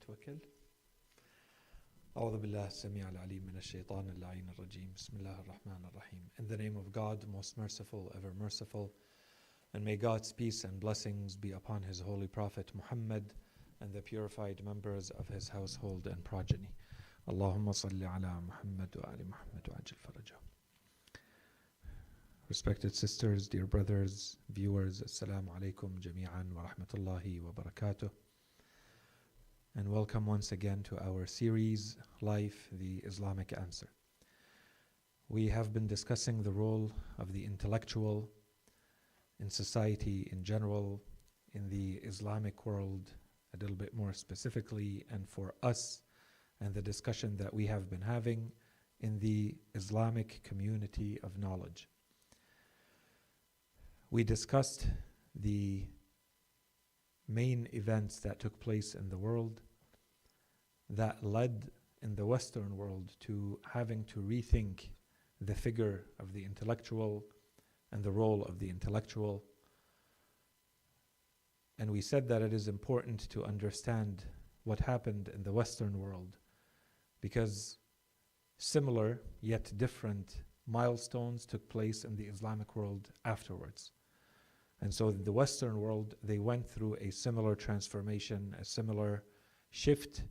نتوكل. أعوذ بالله السميع العليم من الشيطان اللعين الرجيم. بسم الله الرحمن الرحيم. In the name of God, most merciful, ever merciful, and may God's peace and blessings be upon His holy Prophet Muhammad and the purified members of his household and progeny. Allahumma salli ala Muhammad wa ali Muhammad wa ajil farajah. Respected sisters, dear brothers, viewers, Assalamu alaikum jami'an wa rahmatullahi wa barakatuh. And welcome once again to our series, Life, the Islamic Answer. We have been discussing the role of the intellectual in society in general, in the Islamic world a little bit more specifically, and for us, and the discussion that we have been having in the Islamic community of knowledge. We discussed the main events that took place in the world that led in the Western world to having to rethink the figure of the intellectual and the role of the intellectual. And we said that it is important to understand what happened in the Western world because similar yet different milestones took place in the Islamic world afterwards. And so in the Western world, they went through a similar transformation, a similar shift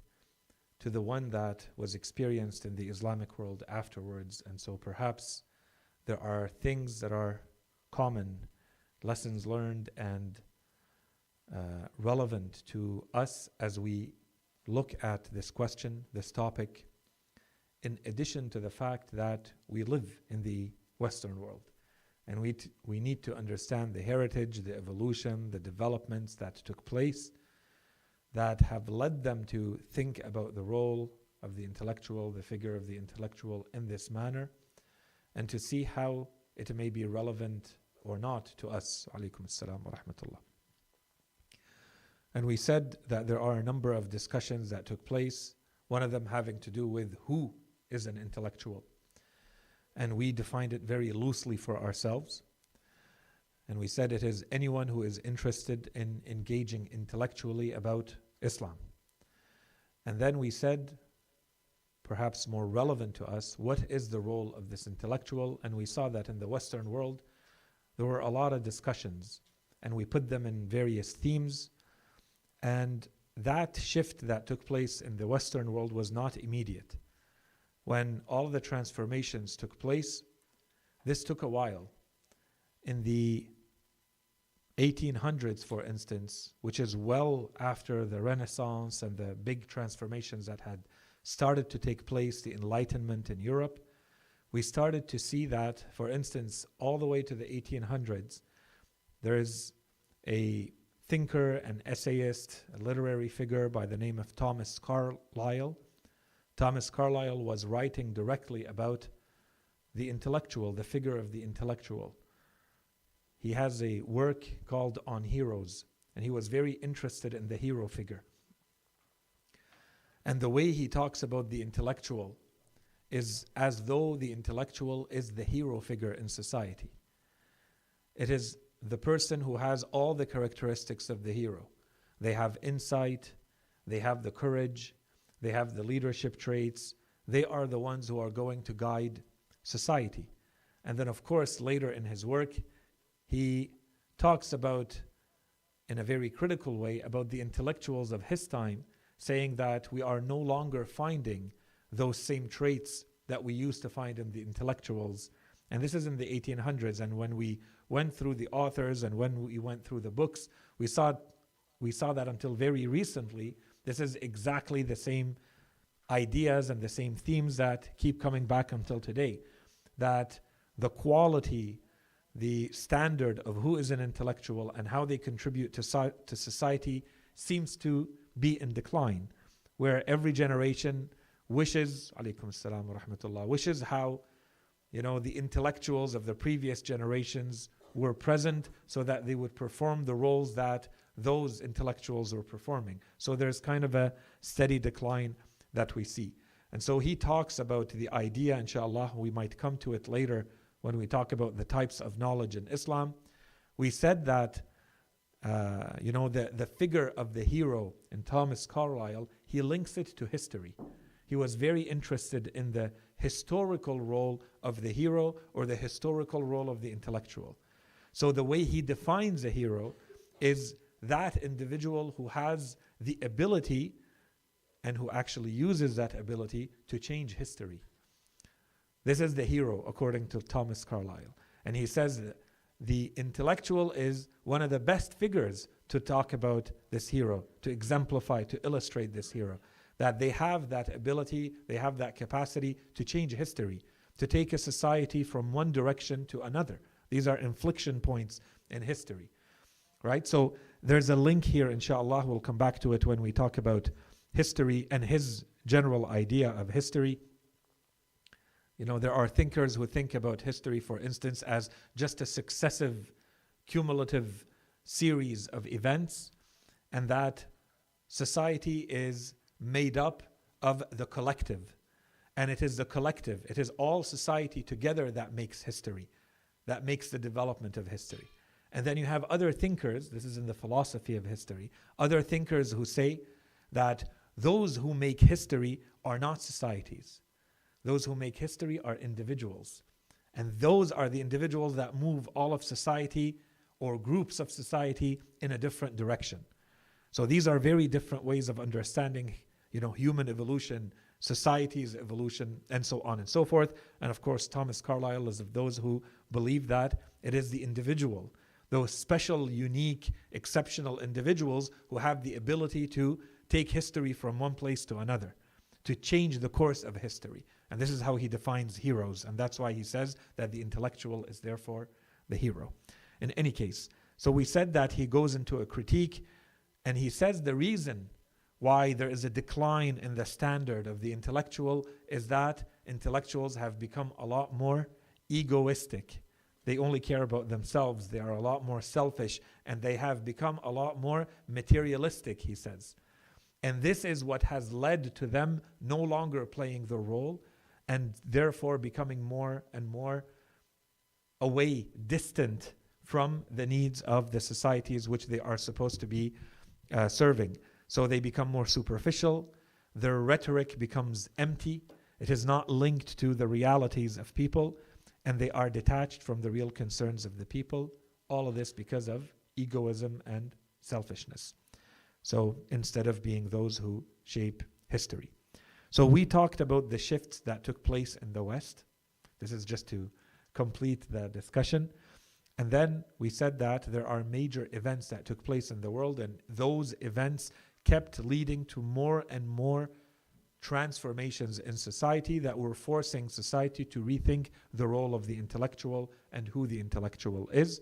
to the one that was experienced in the Islamic world afterwards. And so perhaps there are things that are common, lessons learned and relevant to us as we look at this question, this topic, in addition to the fact that we live in the Western world. And we need to understand the heritage, the evolution, the developments that took place that have led them to think about the role of the intellectual, the figure of the intellectual in this manner, and to see how it may be relevant or not to us. Alaykum assalam wa rahmatullah. And we said that there are a number of discussions that took place, one of them having to do with who is an intellectual. And we defined it very loosely for ourselves. And we said it is anyone who is interested in engaging intellectually about Islam. And then we said, perhaps more relevant to us, what is the role of this intellectual? And we saw that in the Western world, there were a lot of discussions, and we put them in various themes. And that shift that took place in the Western world was not immediate. When all the transformations took place, this took a while. In the 1800s, for instance, which is well after the Renaissance and the big transformations that had started to take place, the Enlightenment in Europe, we started to see that, for instance, all the way to the 1800s, there is a thinker, an essayist, a literary figure by the name of Thomas Carlyle. Thomas Carlyle was writing directly about the intellectual, the figure of the intellectual. He has a work called On Heroes, and he was very interested in the hero figure. And the way he talks about the intellectual is as though the intellectual is the hero figure in society. It is the person who has all the characteristics of the hero. They have insight, they have the courage, they have the leadership traits. They are the ones who are going to guide society. And then, of course, later in his work, he talks about, in a very critical way, about the intellectuals of his time, saying that we are no longer finding those same traits that we used to find in the intellectuals. And this is in the 1800s. And when we went through the authors and when we went through the books, we saw that until very recently, this is exactly the same ideas and the same themes that keep coming back until today. That the quality, the standard of who is an intellectual and how they contribute to society seems to be in decline, where every generation wishes, alaykum assalam wa rahmatullah, wishes how, the intellectuals of the previous generations were present so that they would perform the roles that those intellectuals were performing. So there's kind of a steady decline that we see. And so he talks about the idea, inshallah, we might come to it later when we talk about the types of knowledge in Islam. We said that the figure of the hero in Thomas Carlyle, he links it to history. He was very interested in the historical role of the hero or the historical role of the intellectual. So the way he defines a hero is that individual who has the ability and who actually uses that ability to change history. This is the hero according to Thomas Carlyle. And he says that the intellectual is one of the best figures to talk about this hero, to exemplify, to illustrate this hero. That they have that ability, they have that capacity to change history, to take a society from one direction to another. These are inflection points in history, right? So there's a link here, inshallah, we'll come back to it when we talk about history and his general idea of history. There are thinkers who think about history, for instance, as just a successive, cumulative series of events, and that society is made up of the collective. And it is the collective, it is all society together that makes history, that makes the development of history. And then you have other thinkers, this is in the philosophy of history, other thinkers who say that those who make history are not societies. Those who make history are individuals. And those are the individuals that move all of society or groups of society in a different direction. So these are very different ways of understanding, human evolution, society's evolution, and so on and so forth. And of course, Thomas Carlyle is of those who believe that it is the individual, those special, unique, exceptional individuals who have the ability to take history from one place to another, to change the course of history. And this is how he defines heroes. And that's why he says that the intellectual is therefore the hero. In any case, so we said that he goes into a critique, and he says the reason why there is a decline in the standard of the intellectual is that intellectuals have become a lot more egoistic. They only care about themselves. They are a lot more selfish, and they have become a lot more materialistic, he says. And this is what has led to them no longer playing the role, and therefore becoming more and more away, distant from the needs of the societies which they are supposed to be serving. So they become more superficial, their rhetoric becomes empty, it is not linked to the realities of people, and they are detached from the real concerns of the people. All of this because of egoism and selfishness. So instead of being those who shape history. So we talked about the shifts that took place in the West. This is just to complete the discussion. And then we said that there are major events that took place in the world, and those events kept leading to more and more transformations in society that were forcing society to rethink the role of the intellectual and who the intellectual is.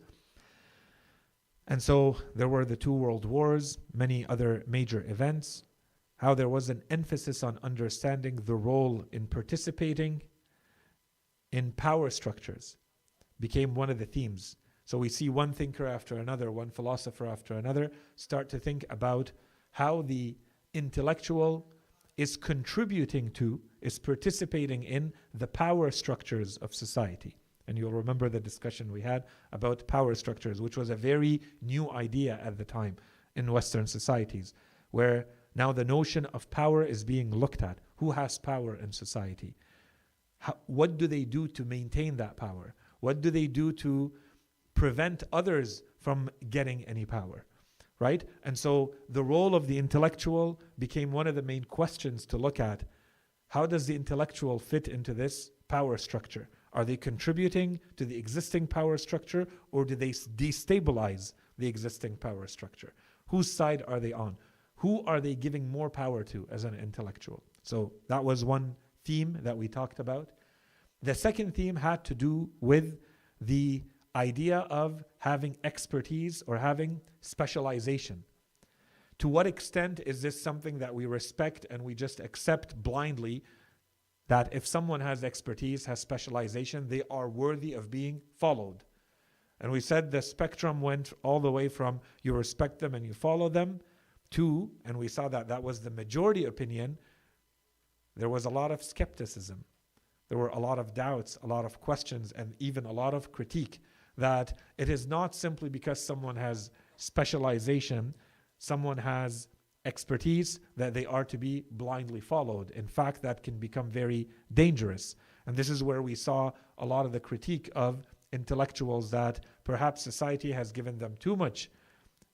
And so there were the 2 world wars, many other major events, how there was an emphasis on understanding the role in participating in power structures became one of the themes. So we see one thinker after another, one philosopher after another, start to think about how the intellectual is contributing to, is participating in the power structures of society. And you'll remember the discussion we had about power structures, which was a very new idea at the time in Western societies, where now the notion of power is being looked at. Who has power in society? What do they do to maintain that power? What do they do to prevent others from getting any power? Right? And so the role of the intellectual became one of the main questions to look at. How does the intellectual fit into this power structure? Are they contributing to the existing power structure, or do they destabilize the existing power structure? Whose side are they on? Who are they giving more power to as an intellectual? So that was one theme that we talked about. The second theme had to do with the idea of having expertise or having specialization. To what extent is this something that we respect and we just accept blindly, that if someone has expertise, has specialization, they are worthy of being followed? And we said the spectrum went all the way from you respect them and you follow them to, and we saw that that was the majority opinion, there was a lot of skepticism. There were a lot of doubts, a lot of questions, and even a lot of critique, that it is not simply because someone has specialization, someone has expertise, that they are to be blindly followed. In fact, that can become very dangerous. And this is where we saw a lot of the critique of intellectuals, that perhaps society has given them too much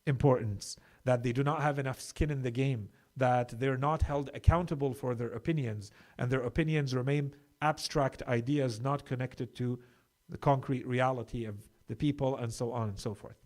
importance, that they do not have enough skin in the game, that they're not held accountable for their opinions, and their opinions remain abstract ideas not connected to the concrete reality of the people, and so on and so forth.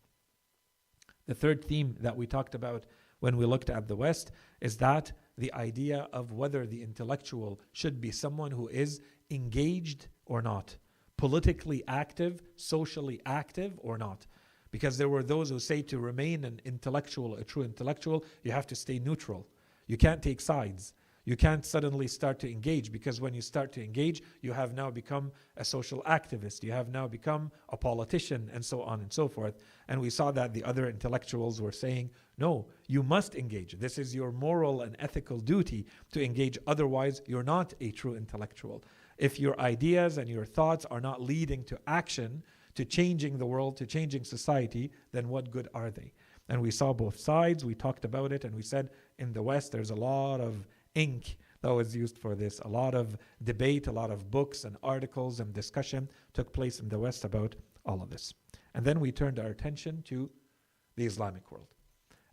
The third theme that we talked about when we looked at the West is that the idea of whether the intellectual should be someone who is engaged or not, politically active, socially active or not. Because there were those who say to remain an intellectual, a true intellectual, you have to stay neutral. You can't take sides. You can't suddenly start to engage, because when you start to engage, you have now become a social activist. You have now become a politician, and so on and so forth. And we saw that the other intellectuals were saying, no, you must engage. This is your moral and ethical duty to engage. Otherwise, you're not a true intellectual. If your ideas and your thoughts are not leading to action, to changing the world, to changing society, then what good are they? And we saw both sides. We talked about it, and we said in the West there's a lot of ink that was used for this. A lot of debate, a lot of books and articles and discussion took place in the West about all of this. And then we turned our attention to the Islamic world.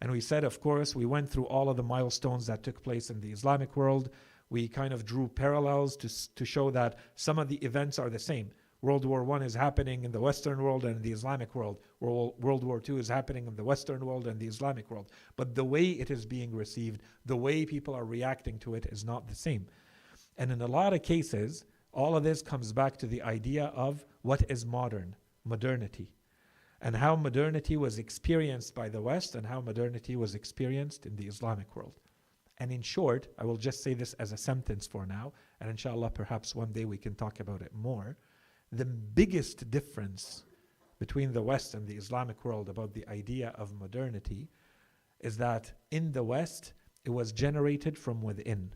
And we said, of course, we went through all of the milestones that took place in the Islamic world. We kind of drew parallels to show that some of the events are the same. World War I is happening in the Western world and the Islamic world. World War II is happening in the Western world and the Islamic world. But the way it is being received, the way people are reacting to it is not the same. And in a lot of cases, all of this comes back to the idea of what is modernity, and how modernity was experienced by the West and how modernity was experienced in the Islamic world. And in short, I will just say this as a sentence for now, and inshallah, perhaps one day we can talk about it more. The biggest difference between the West and the Islamic world about the idea of modernity is that in the West, it was generated from within.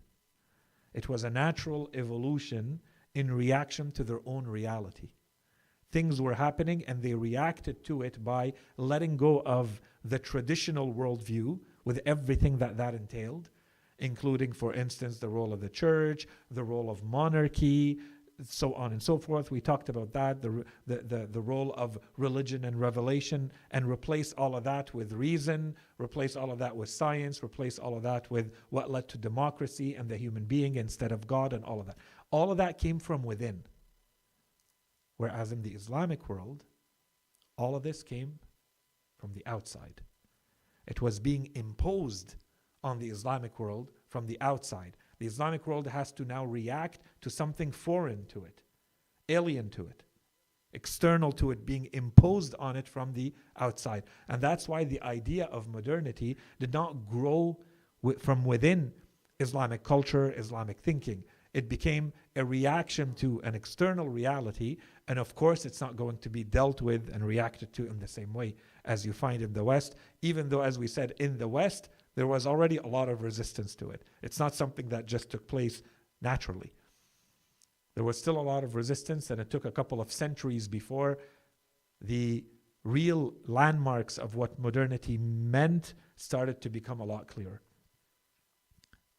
It was a natural evolution in reaction to their own reality. Things were happening and they reacted to it by letting go of the traditional worldview with everything that entailed, including, for instance, the role of the church, the role of monarchy, so on and so forth. We talked about that, the role of religion and revelation, and replace all of that with reason, replace all of that with science, replace all of that with what led to democracy and the human being instead of God, and all of that. All of that came from within. Whereas in the Islamic world, all of this came from the outside. It was being imposed on the Islamic world from the outside. The Islamic world has to now react to something foreign to it, alien to it, external to it, being imposed on it from the outside. And that's why the idea of modernity did not grow from within Islamic culture, Islamic thinking. It became a reaction to an external reality, and of course it's not going to be dealt with and reacted to in the same way as you find in the West, even though, as we said, in the West there was already a lot of resistance to it. It's not something that just took place naturally. There was still a lot of resistance, and it took a couple of centuries before the real landmarks of what modernity meant started to become a lot clearer.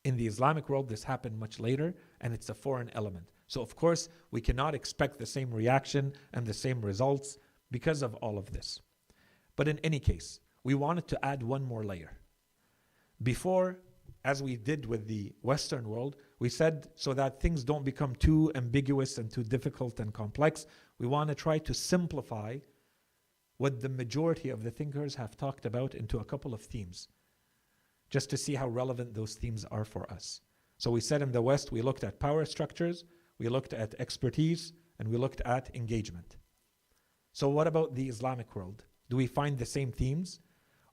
In the Islamic world, this happened much later, and it's a foreign element. So, of course, we cannot expect the same reaction and the same results because of all of this. But in any case, we wanted to add one more layer. Before, as we did with the Western world, we said so that things don't become too ambiguous and too difficult and complex, we want to try to simplify what the majority of the thinkers have talked about into a couple of themes, just to see how relevant those themes are for us. So we said in the West, we looked at power structures, we looked at expertise, and we looked at engagement. So what about the Islamic world? Do we find the same themes?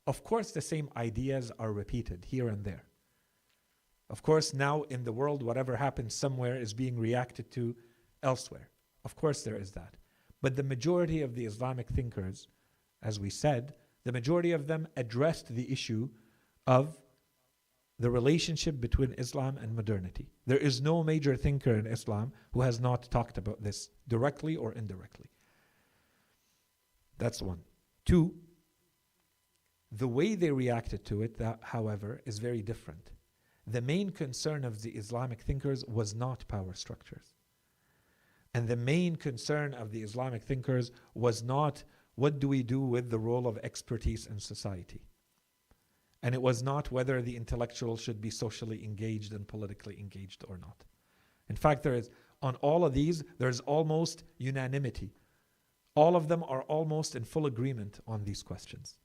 Of course, the same ideas are repeated here and there. Of course, now in the world, whatever happens somewhere is being reacted to elsewhere. Of course, there is that. But the majority of the Islamic thinkers, as we said, the majority of them addressed the issue of the relationship between Islam and modernity. There is no major thinker in Islam who has not talked about this directly or indirectly. That's one. Two, The way they reacted to it, however, is very different. The main concern of the Islamic thinkers was not power structures. And the main concern of the Islamic thinkers was not what do we do with the role of expertise in society. And it was not whether the intellectual should be socially engaged and politically engaged or not. In fact, on all of these, there's almost unanimity. All of them are almost in full agreement on these questions.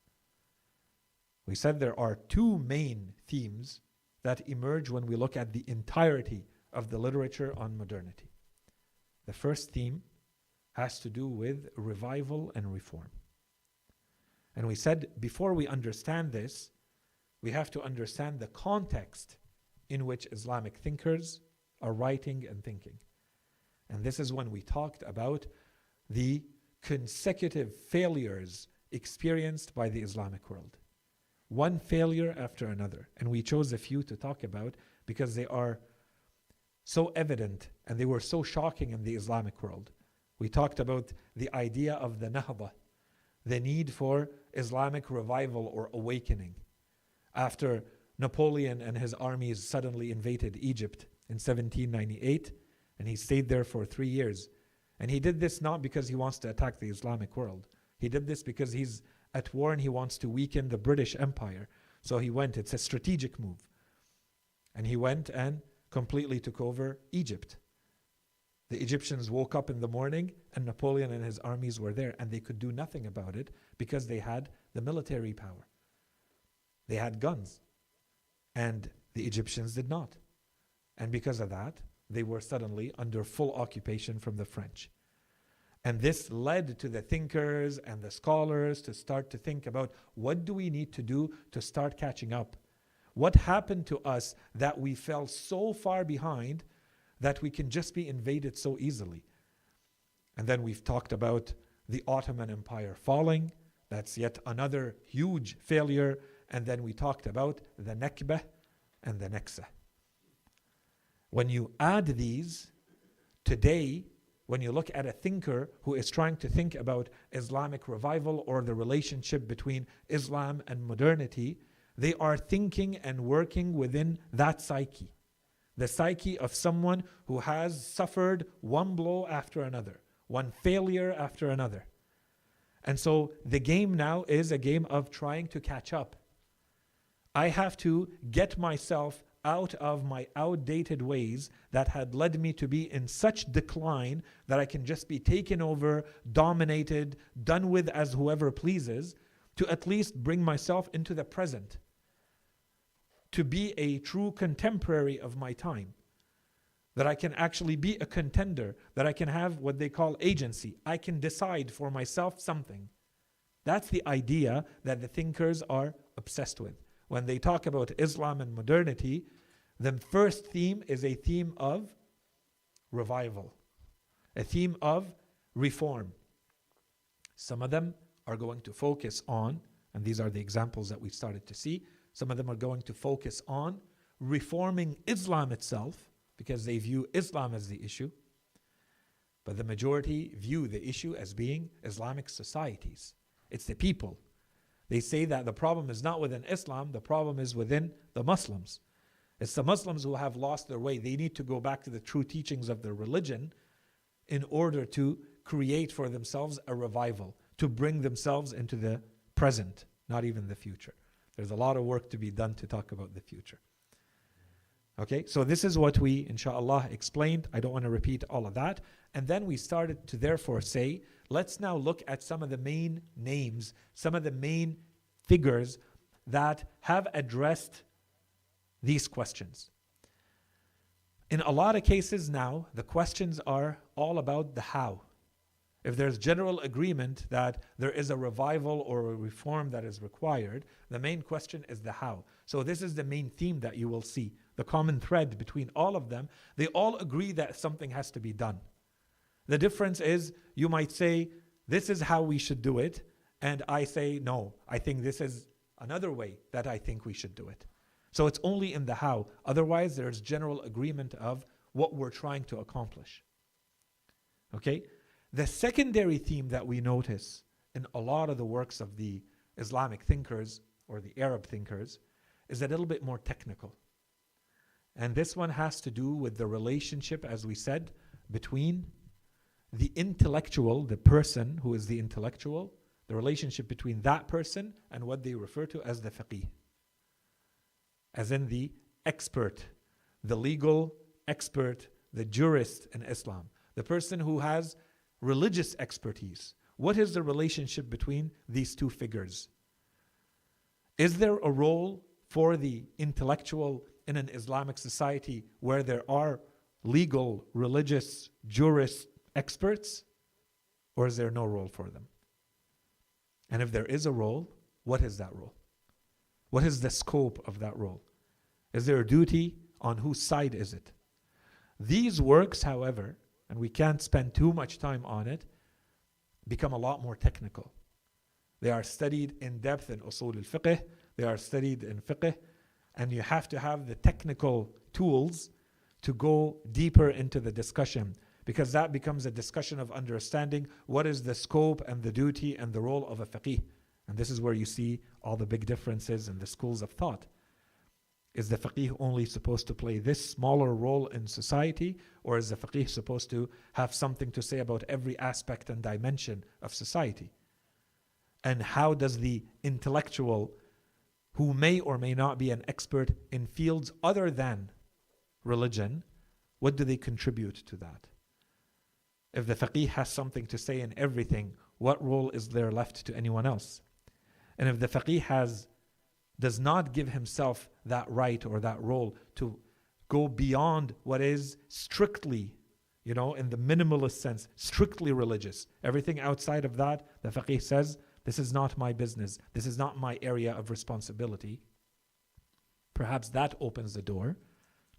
We said there are two main themes that emerge when we look at the entirety of the literature on modernity. The first theme has to do with revival and reform. And we said before we understand this, we have to understand the context in which Islamic thinkers are writing and thinking. And this is when we talked about the consecutive failures experienced by the Islamic world. One failure after another. And we chose a few to talk about because they are so evident and they were so shocking in the Islamic world. We talked about the idea of the Nahda, the need for Islamic revival or awakening. After Napoleon and his armies suddenly invaded Egypt in 1798, and he stayed there for 3 years. And he did this not because he wants to attack the Islamic world. He did this because he's at war and he wants to weaken the British Empire. So he went, it's a strategic move. And he went and completely took over Egypt. The Egyptians woke up in the morning and Napoleon and his armies were there, and they could do nothing about it because they had the military power. They had guns, and the Egyptians did not. And because of that, they were suddenly under full occupation from the French. And this led to the thinkers and the scholars to start to think about, what do we need to do to start catching up? What happened to us that we fell so far behind that we can just be invaded so easily? And then we've talked about the Ottoman Empire falling. That's yet another huge failure. And then we talked about the Nakba and the Naksa. When you add these, today, when you look at a thinker who is trying to think about Islamic revival or the relationship between Islam and modernity, they are thinking and working within that psyche. The psyche of someone who has suffered one blow after another, one failure after another. And so the game now is a game of trying to catch up. I have to get myself out of my outdated ways that had led me to be in such decline that I can just be taken over, dominated, done with as whoever pleases, to at least bring myself into the present, to be a true contemporary of my time, that I can actually be a contender, that I can have what they call agency. I can decide for myself something. That's the idea that the thinkers are obsessed with. When they talk about Islam and modernity, the first theme is a theme of revival, a theme of reform. Some of them are going to focus on, and these are the examples that we've started to see, some of them are going to focus on reforming Islam itself because they view Islam as the issue. But the majority view the issue as being Islamic societies. It's the people. They say that the problem is not within Islam, the problem is within the Muslims. It's the Muslims who have lost their way. They need to go back to the true teachings of their religion in order to create for themselves a revival, to bring themselves into the present, not even the future. There's a lot of work to be done to talk about the future. Okay, so this is what we, inshallah, explained. I don't want to repeat all of that. And then we started to therefore say, let's now look at some of the main names, some of the main figures that have addressed these questions. In a lot of cases now, the questions are all about the how. If there's general agreement that there is a revival or a reform that is required, the main question is the how. So this is the main theme that you will see. The common thread between all of them, they all agree that something has to be done. The difference is, you might say, this is how we should do it, and I say, no, I think this is another way that I think we should do it. So it's only in the how. Otherwise, there's general agreement of what we're trying to accomplish. Okay? The secondary theme that we notice in a lot of the works of the Islamic thinkers or the Arab thinkers, is a little bit more technical. And this one has to do with the relationship, as we said, between the intellectual, the person who is the intellectual, the relationship between that person and what they refer to as the faqih. As in the expert, the legal expert, the jurist in Islam, the person who has religious expertise. What is the relationship between these two figures? Is there a role for the intellectual in an Islamic society where there are legal, religious, jurist experts? Or is there no role for them? And if there is a role, what is that role? What is the scope of that role? Is there a duty? On whose side is it? These works, however, and we can't spend too much time on it, become a lot more technical. They are studied in depth in usul al-fiqh, they are studied in fiqh, and you have to have the technical tools to go deeper into the discussion, because that becomes a discussion of understanding what is the scope and the duty and the role of a faqih. And this is where you see all the big differences in the schools of thought. Is the faqih only supposed to play this smaller role in society, or is the faqih supposed to have something to say about every aspect and dimension of society? And how does the intellectual, who may or may not be an expert in fields other than religion, what do they contribute to that? If the faqih has something to say in everything, what role is there left to anyone else? And if the faqih does not give himself that right or that role to go beyond what is strictly, in the minimalist sense, strictly religious. Everything outside of that, the faqih says, this is not my business. This is not my area of responsibility. Perhaps that opens the door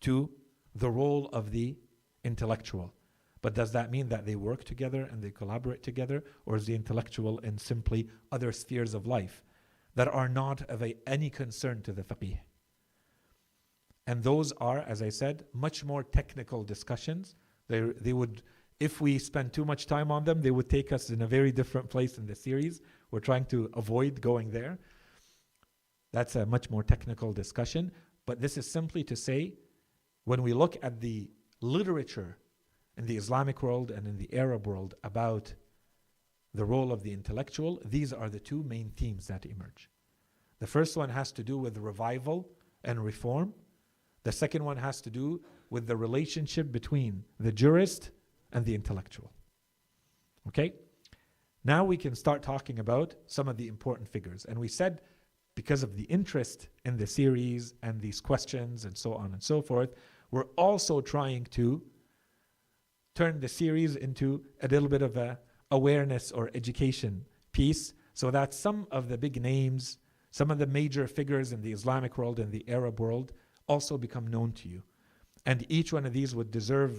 to the role of the intellectual. But does that mean that they work together and they collaborate together? Or is the intellectual in simply other spheres of life that are not of any concern to the faqih? And those are, as I said, much more technical discussions. They would, if we spend too much time on them, they would take us in a very different place in the series. We're trying to avoid going there. That's a much more technical discussion. But this is simply to say, when we look at the literature in the Islamic world and in the Arab world about the role of the intellectual, these are the two main themes that emerge. The first one has to do with revival and reform. The second one has to do with the relationship between the jurist and the intellectual. Okay? Now we can start talking about some of the important figures. And we said, because of the interest in the series and these questions and so on and so forth, we're also trying to turn the series into a little bit of a awareness or education piece, so that some of the big names, some of the major figures in the Islamic world and the Arab world also become known to you. And each one of these would deserve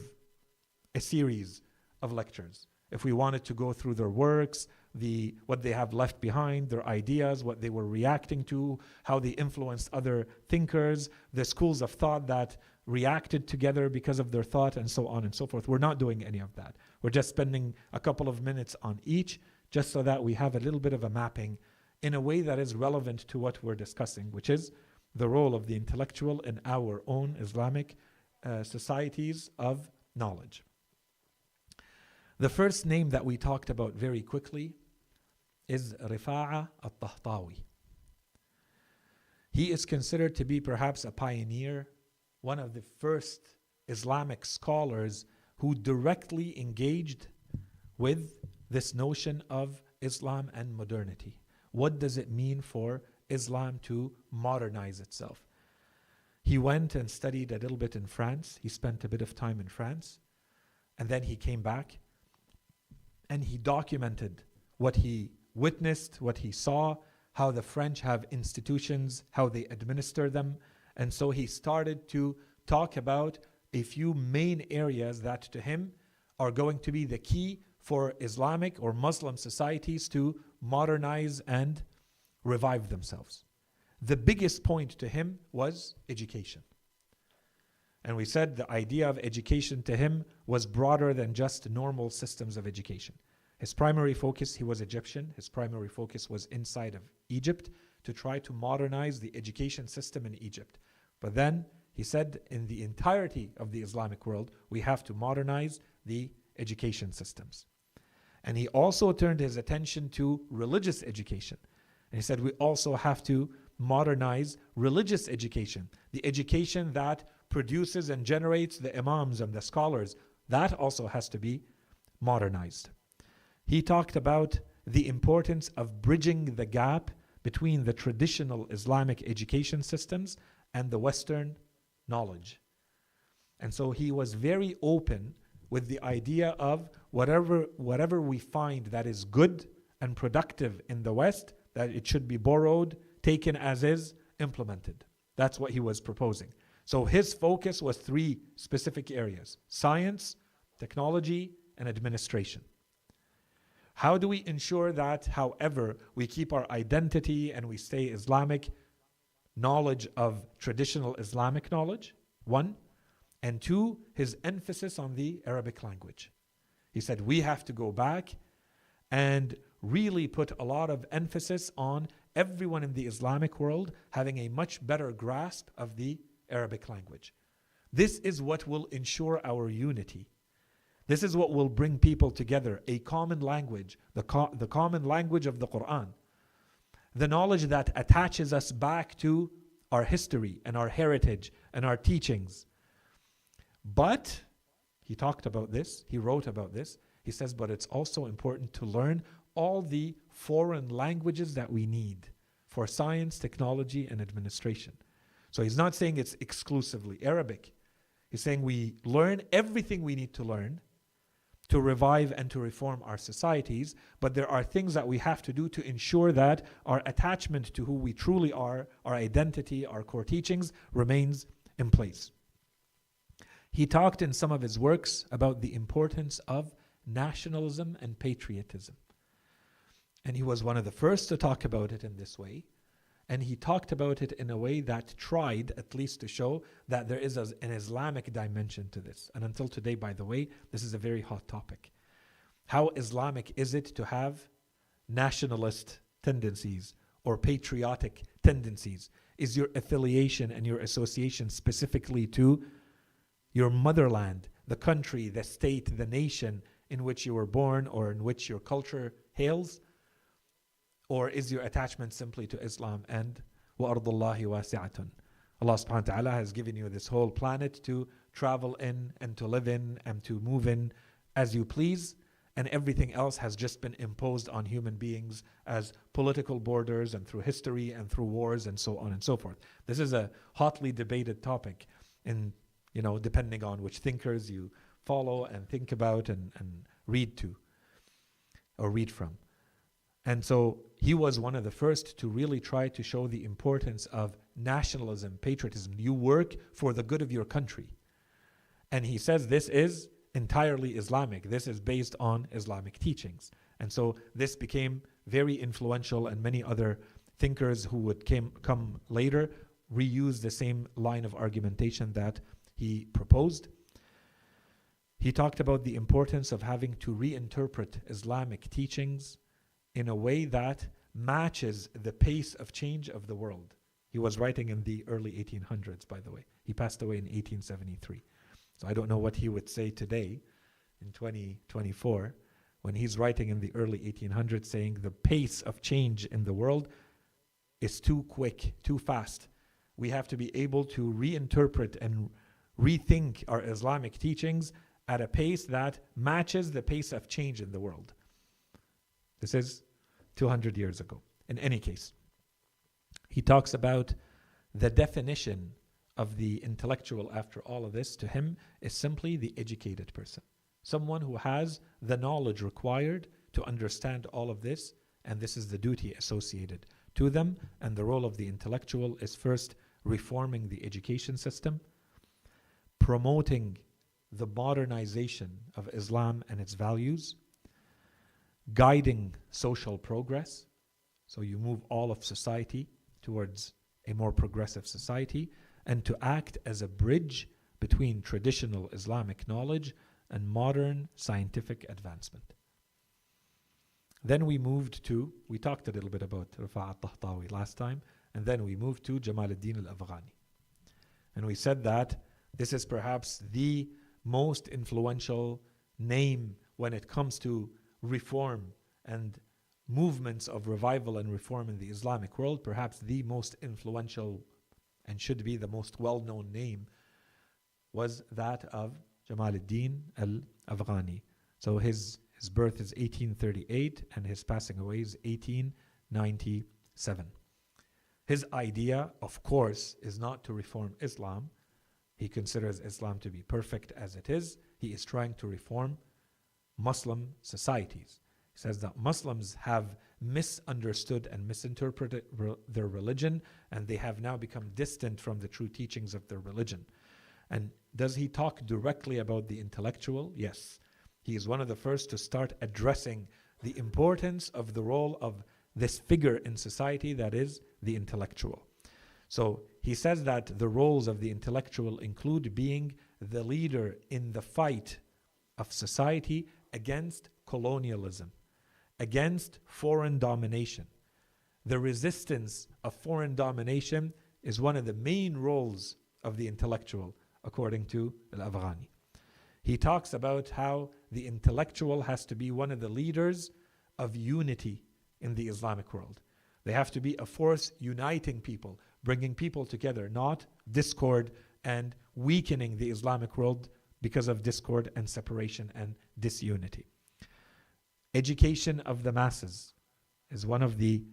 a series of lectures. If we wanted to go through their works, what they have left behind, their ideas, what they were reacting to, how they influenced other thinkers, the schools of thought that reacted together because of their thought, and so on and so forth. We're not doing any of that. We're just spending a couple of minutes on each, just so that we have a little bit of a mapping in a way that is relevant to what we're discussing, which is the role of the intellectual in our own Islamic societies of knowledge. The first name that we talked about very quickly is Rifa'a al-Tahtawi. He is considered to be perhaps a pioneer, one of the first Islamic scholars who directly engaged with this notion of Islam and modernity. What does it mean for Islam to modernize itself? He went and studied a little bit in France. He spent a bit of time in France. And then he came back and he documented what he witnessed, what he saw, how the French have institutions, how they administer them. And so he started to talk about a few main areas that to him are going to be the key for Islamic or Muslim societies to modernize and revive themselves. The biggest point to him was education. And we said the idea of education to him was broader than just normal systems of education. His primary focus, he was Egyptian, his primary focus was inside of Egypt, to try to modernize the education system in Egypt. But then he said, in the entirety of the Islamic world, we have to modernize the education systems. And he also turned his attention to religious education. And he said, we also have to modernize religious education, the education that produces and generates the Imams and the scholars. That also has to be modernized. He talked about the importance of bridging the gap between the traditional Islamic education systems and the Western knowledge. And so he was very open with the idea of whatever we find that is good and productive in the West, that it should be borrowed, taken as is, implemented. That's what he was proposing. So his focus was 3 specific areas: science, technology, and administration. How do we ensure that, however, we keep our identity and we stay Islamic? Knowledge of traditional Islamic knowledge, 1. And 2, his emphasis on the Arabic language. He said we have to go back and really put a lot of emphasis on everyone in the Islamic world having a much better grasp of the Arabic language. This is what will ensure our unity. This is what will bring people together, a common language, the common language of the Quran. The knowledge that attaches us back to our history and our heritage and our teachings. But, he talked about this, he wrote about this, he says, but it's also important to learn all the foreign languages that we need for science, technology, and administration. So he's not saying it's exclusively Arabic. He's saying we learn everything we need to learn to revive and to reform our societies, but there are things that we have to do to ensure that our attachment to who we truly are, our identity, our core teachings, remains in place. He talked in some of his works about the importance of nationalism and patriotism. And he was one of the first to talk about it in this way. And he talked about it in a way that tried at least to show that there is an Islamic dimension to this. And until today, by the way, this is a very hot topic. How Islamic is it to have nationalist tendencies or patriotic tendencies? Is your affiliation and your association specifically to your motherland, the country, the state, the nation in which you were born or in which your culture hails? Or is your attachment simply to Islam and وَأَرْضُ اللَّهِ وَاسِعَةٌ? Allah subhanahu wa ta'ala has given you this whole planet to travel in and to live in and to move in as you please, and everything else has just been imposed on human beings as political borders and through history and through wars and so on and so forth. This is a hotly debated topic, in, depending on which thinkers you follow and think about and read to or read from. And so he was one of the first to really try to show the importance of nationalism, patriotism. You work for the good of your country. And he says this is entirely Islamic. This is based on Islamic teachings. And so this became very influential, and many other thinkers who would come later reuse the same line of argumentation that he proposed. He talked about the importance of having to reinterpret Islamic teachings in a way that matches the pace of change of the world. He was writing in the early 1800s, by the way. He passed away in 1873. So I don't know what he would say today in 2024 when he's writing in the early 1800s saying the pace of change in the world is too quick, too fast. We have to be able to reinterpret and rethink our Islamic teachings at a pace that matches the pace of change in the world. This is 200 years ago. In any case, he talks about the definition of the intellectual after all of this to him is simply the educated person. Someone who has the knowledge required to understand all of this, and this is the duty associated to them. And the role of the intellectual is first reforming the education system, promoting the modernization of Islam and its values, guiding social progress, so you move all of society towards a more progressive society, and to act as a bridge between traditional Islamic knowledge and modern scientific advancement. Then we talked a little bit about Rifa'at Tahtawi last time, and then we moved to Jamal ad-Din al-Afghani. And we said that this is perhaps the most influential name when it comes to reform and movements of revival and reform in the Islamic world, perhaps the most influential and should be the most well-known name was that of Jamal ad-Din al-Afghani. So his birth is 1838 and his passing away is 1897. His idea, of course, is not to reform Islam. He considers Islam to be perfect as it is. He is trying to reform Muslim societies. He says that Muslims have misunderstood and misinterpreted their religion, and they have now become distant from the true teachings of their religion. And does he talk directly about the intellectual? Yes. He is one of the first to start addressing the importance of the role of this figure in society, that is the intellectual. So he says that the roles of the intellectual include being the leader in the fight of society against colonialism, against foreign domination. The resistance of foreign domination is one of the main roles of the intellectual, according to Al-Afghani. He talks about how the intellectual has to be one of the leaders of unity in the Islamic world. They have to be a force uniting people, bringing people together, not discord and weakening the Islamic world because of discord and separation and disunity. Education of the masses is one of the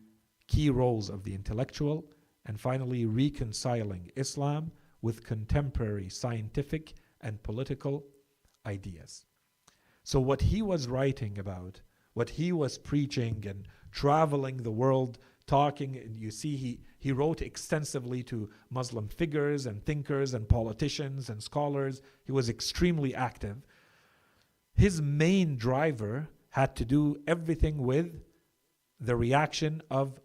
key roles of the intellectual. And finally, reconciling Islam with contemporary scientific and political ideas. So what he was writing about, what he was preaching and traveling the world, talking, and you see he wrote extensively to Muslim figures and thinkers and politicians and scholars. He was extremely active. His main driver had to do everything with the reaction of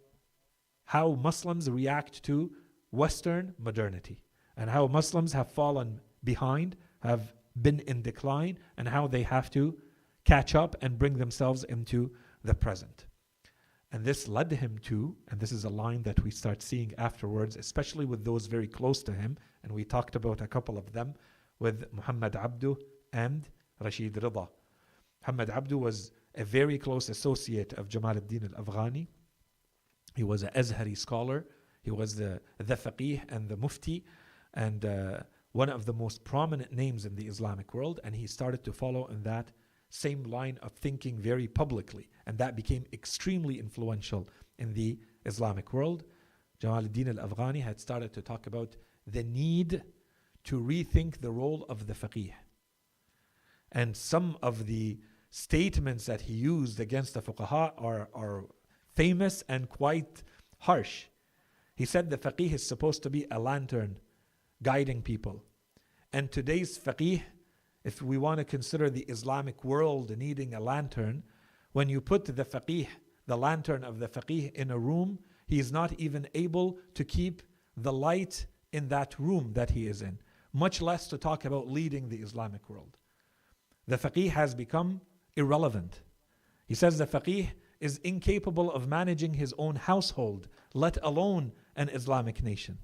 how Muslims react to Western modernity and how Muslims have fallen behind, have been in decline, and how they have to catch up and bring themselves into the present. And this led him to, and this is a line that we start seeing afterwards, especially with those very close to him, and we talked about a couple of them with Muhammad Abdu and Rashid Rida. Muhammad Abdu was a very close associate of Jamal ad-Din al-Afghani. He was an Azhari scholar. He was the faqih and the mufti, and one of the most prominent names in the Islamic world, and he started to follow in that same line of thinking very publicly, and that became extremely influential in the Islamic world. Jamal ad-Din al-Afghani had started to talk about the need to rethink the role of the faqih. And some of the statements that he used against the fuqaha are famous and quite harsh. He said the faqih is supposed to be a lantern guiding people. And today's faqih, if we want to consider the Islamic world needing a lantern, when you put the faqih, the lantern of the faqih in a room, he is not even able to keep the light in that room that he is in, much less to talk about leading the Islamic world. The faqih has become irrelevant. He says the faqih is incapable of managing his own household, let alone an Islamic nation.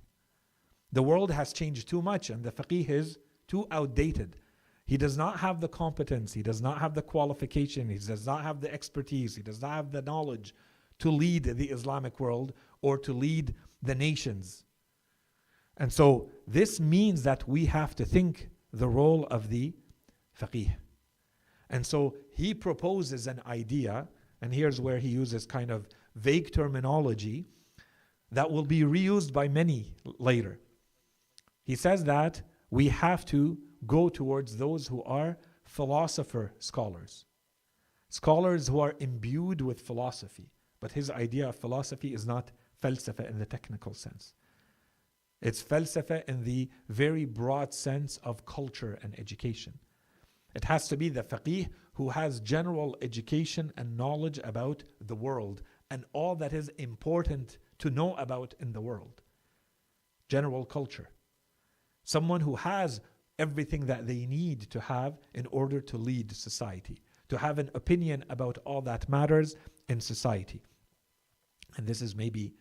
The world has changed too much and the faqih is too outdated. He does not have the competence, he does not have the qualification, he does not have the expertise, he does not have the knowledge to lead the Islamic world or to lead the nations. And so this means that we have to think the role of the faqih. And so he proposes an idea, and here's where he uses kind of vague terminology that will be reused by many later. He says that we have to go towards those who are philosopher scholars. Scholars who are imbued with philosophy. But his idea of philosophy is not falsafa in the technical sense. It's falsafa in the very broad sense of culture and education. It has to be the faqih who has general education and knowledge about the world and all that is important to know about in the world. General culture. Someone who has everything that they need to have in order to lead society, to have an opinion about all that matters in society. And this is maybe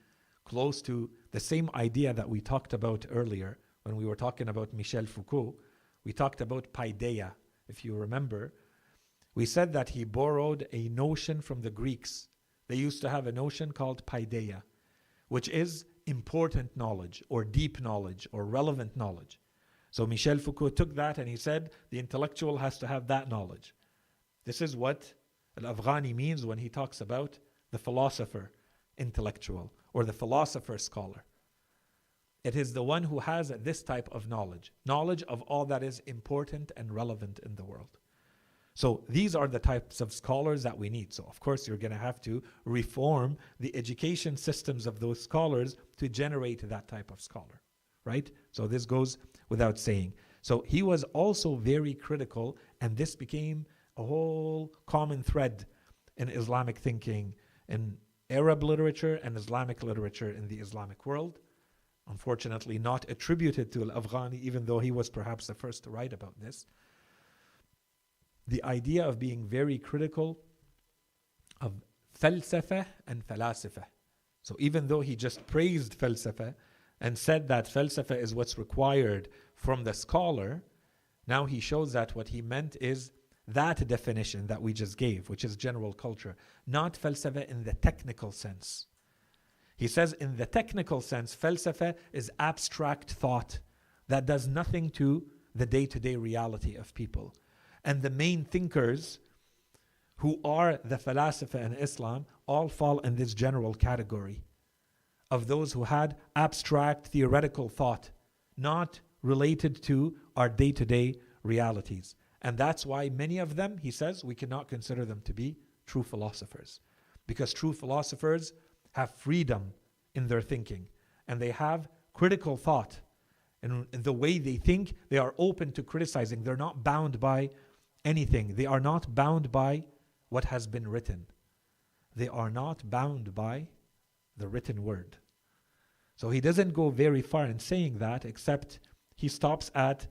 close to the same idea that we talked about earlier when we were talking about Michel Foucault. We talked about paideia, if you remember. We said that he borrowed a notion from the Greeks. They used to have a notion called paideia, which is important knowledge or deep knowledge or relevant knowledge. So Michel Foucault took that and he said the intellectual has to have that knowledge. This is what Al-Afghani means when he talks about the philosopher intellectual or the philosopher scholar. It is the one who has this type of knowledge of all that is important and relevant in the world. So these are the types of scholars that we need. So of course you're going to have to reform the education systems of those scholars to generate that type of scholar, right? So this goes without saying. So he was also very critical, and this became a whole common thread in Islamic thinking, in Arab literature and Islamic literature in the Islamic world. Unfortunately not attributed to Al-Afghani, even though he was perhaps the first to write about this. The idea of being very critical of falsafa and falasifa. So even though he just praised falsafa and said that falsafa is what's required from the scholar, now he shows that what he meant is that definition that we just gave, which is general culture, not falsafa in the technical sense. He says in the technical sense, falsafa is abstract thought that does nothing to the day-to-day reality of people. And the main thinkers who are the falasifa in Islam all fall in this general category of those who had abstract theoretical thought, not related to our day-to-day realities. And that's why many of them, he says, we cannot consider them to be true philosophers. Because true philosophers have freedom in their thinking, and they have critical thought. And in the way they think, they are open to criticizing. They're not bound by anything. They are not bound by what has been written. They are not bound by the written word. So he doesn't go very far in saying that, except he stops at,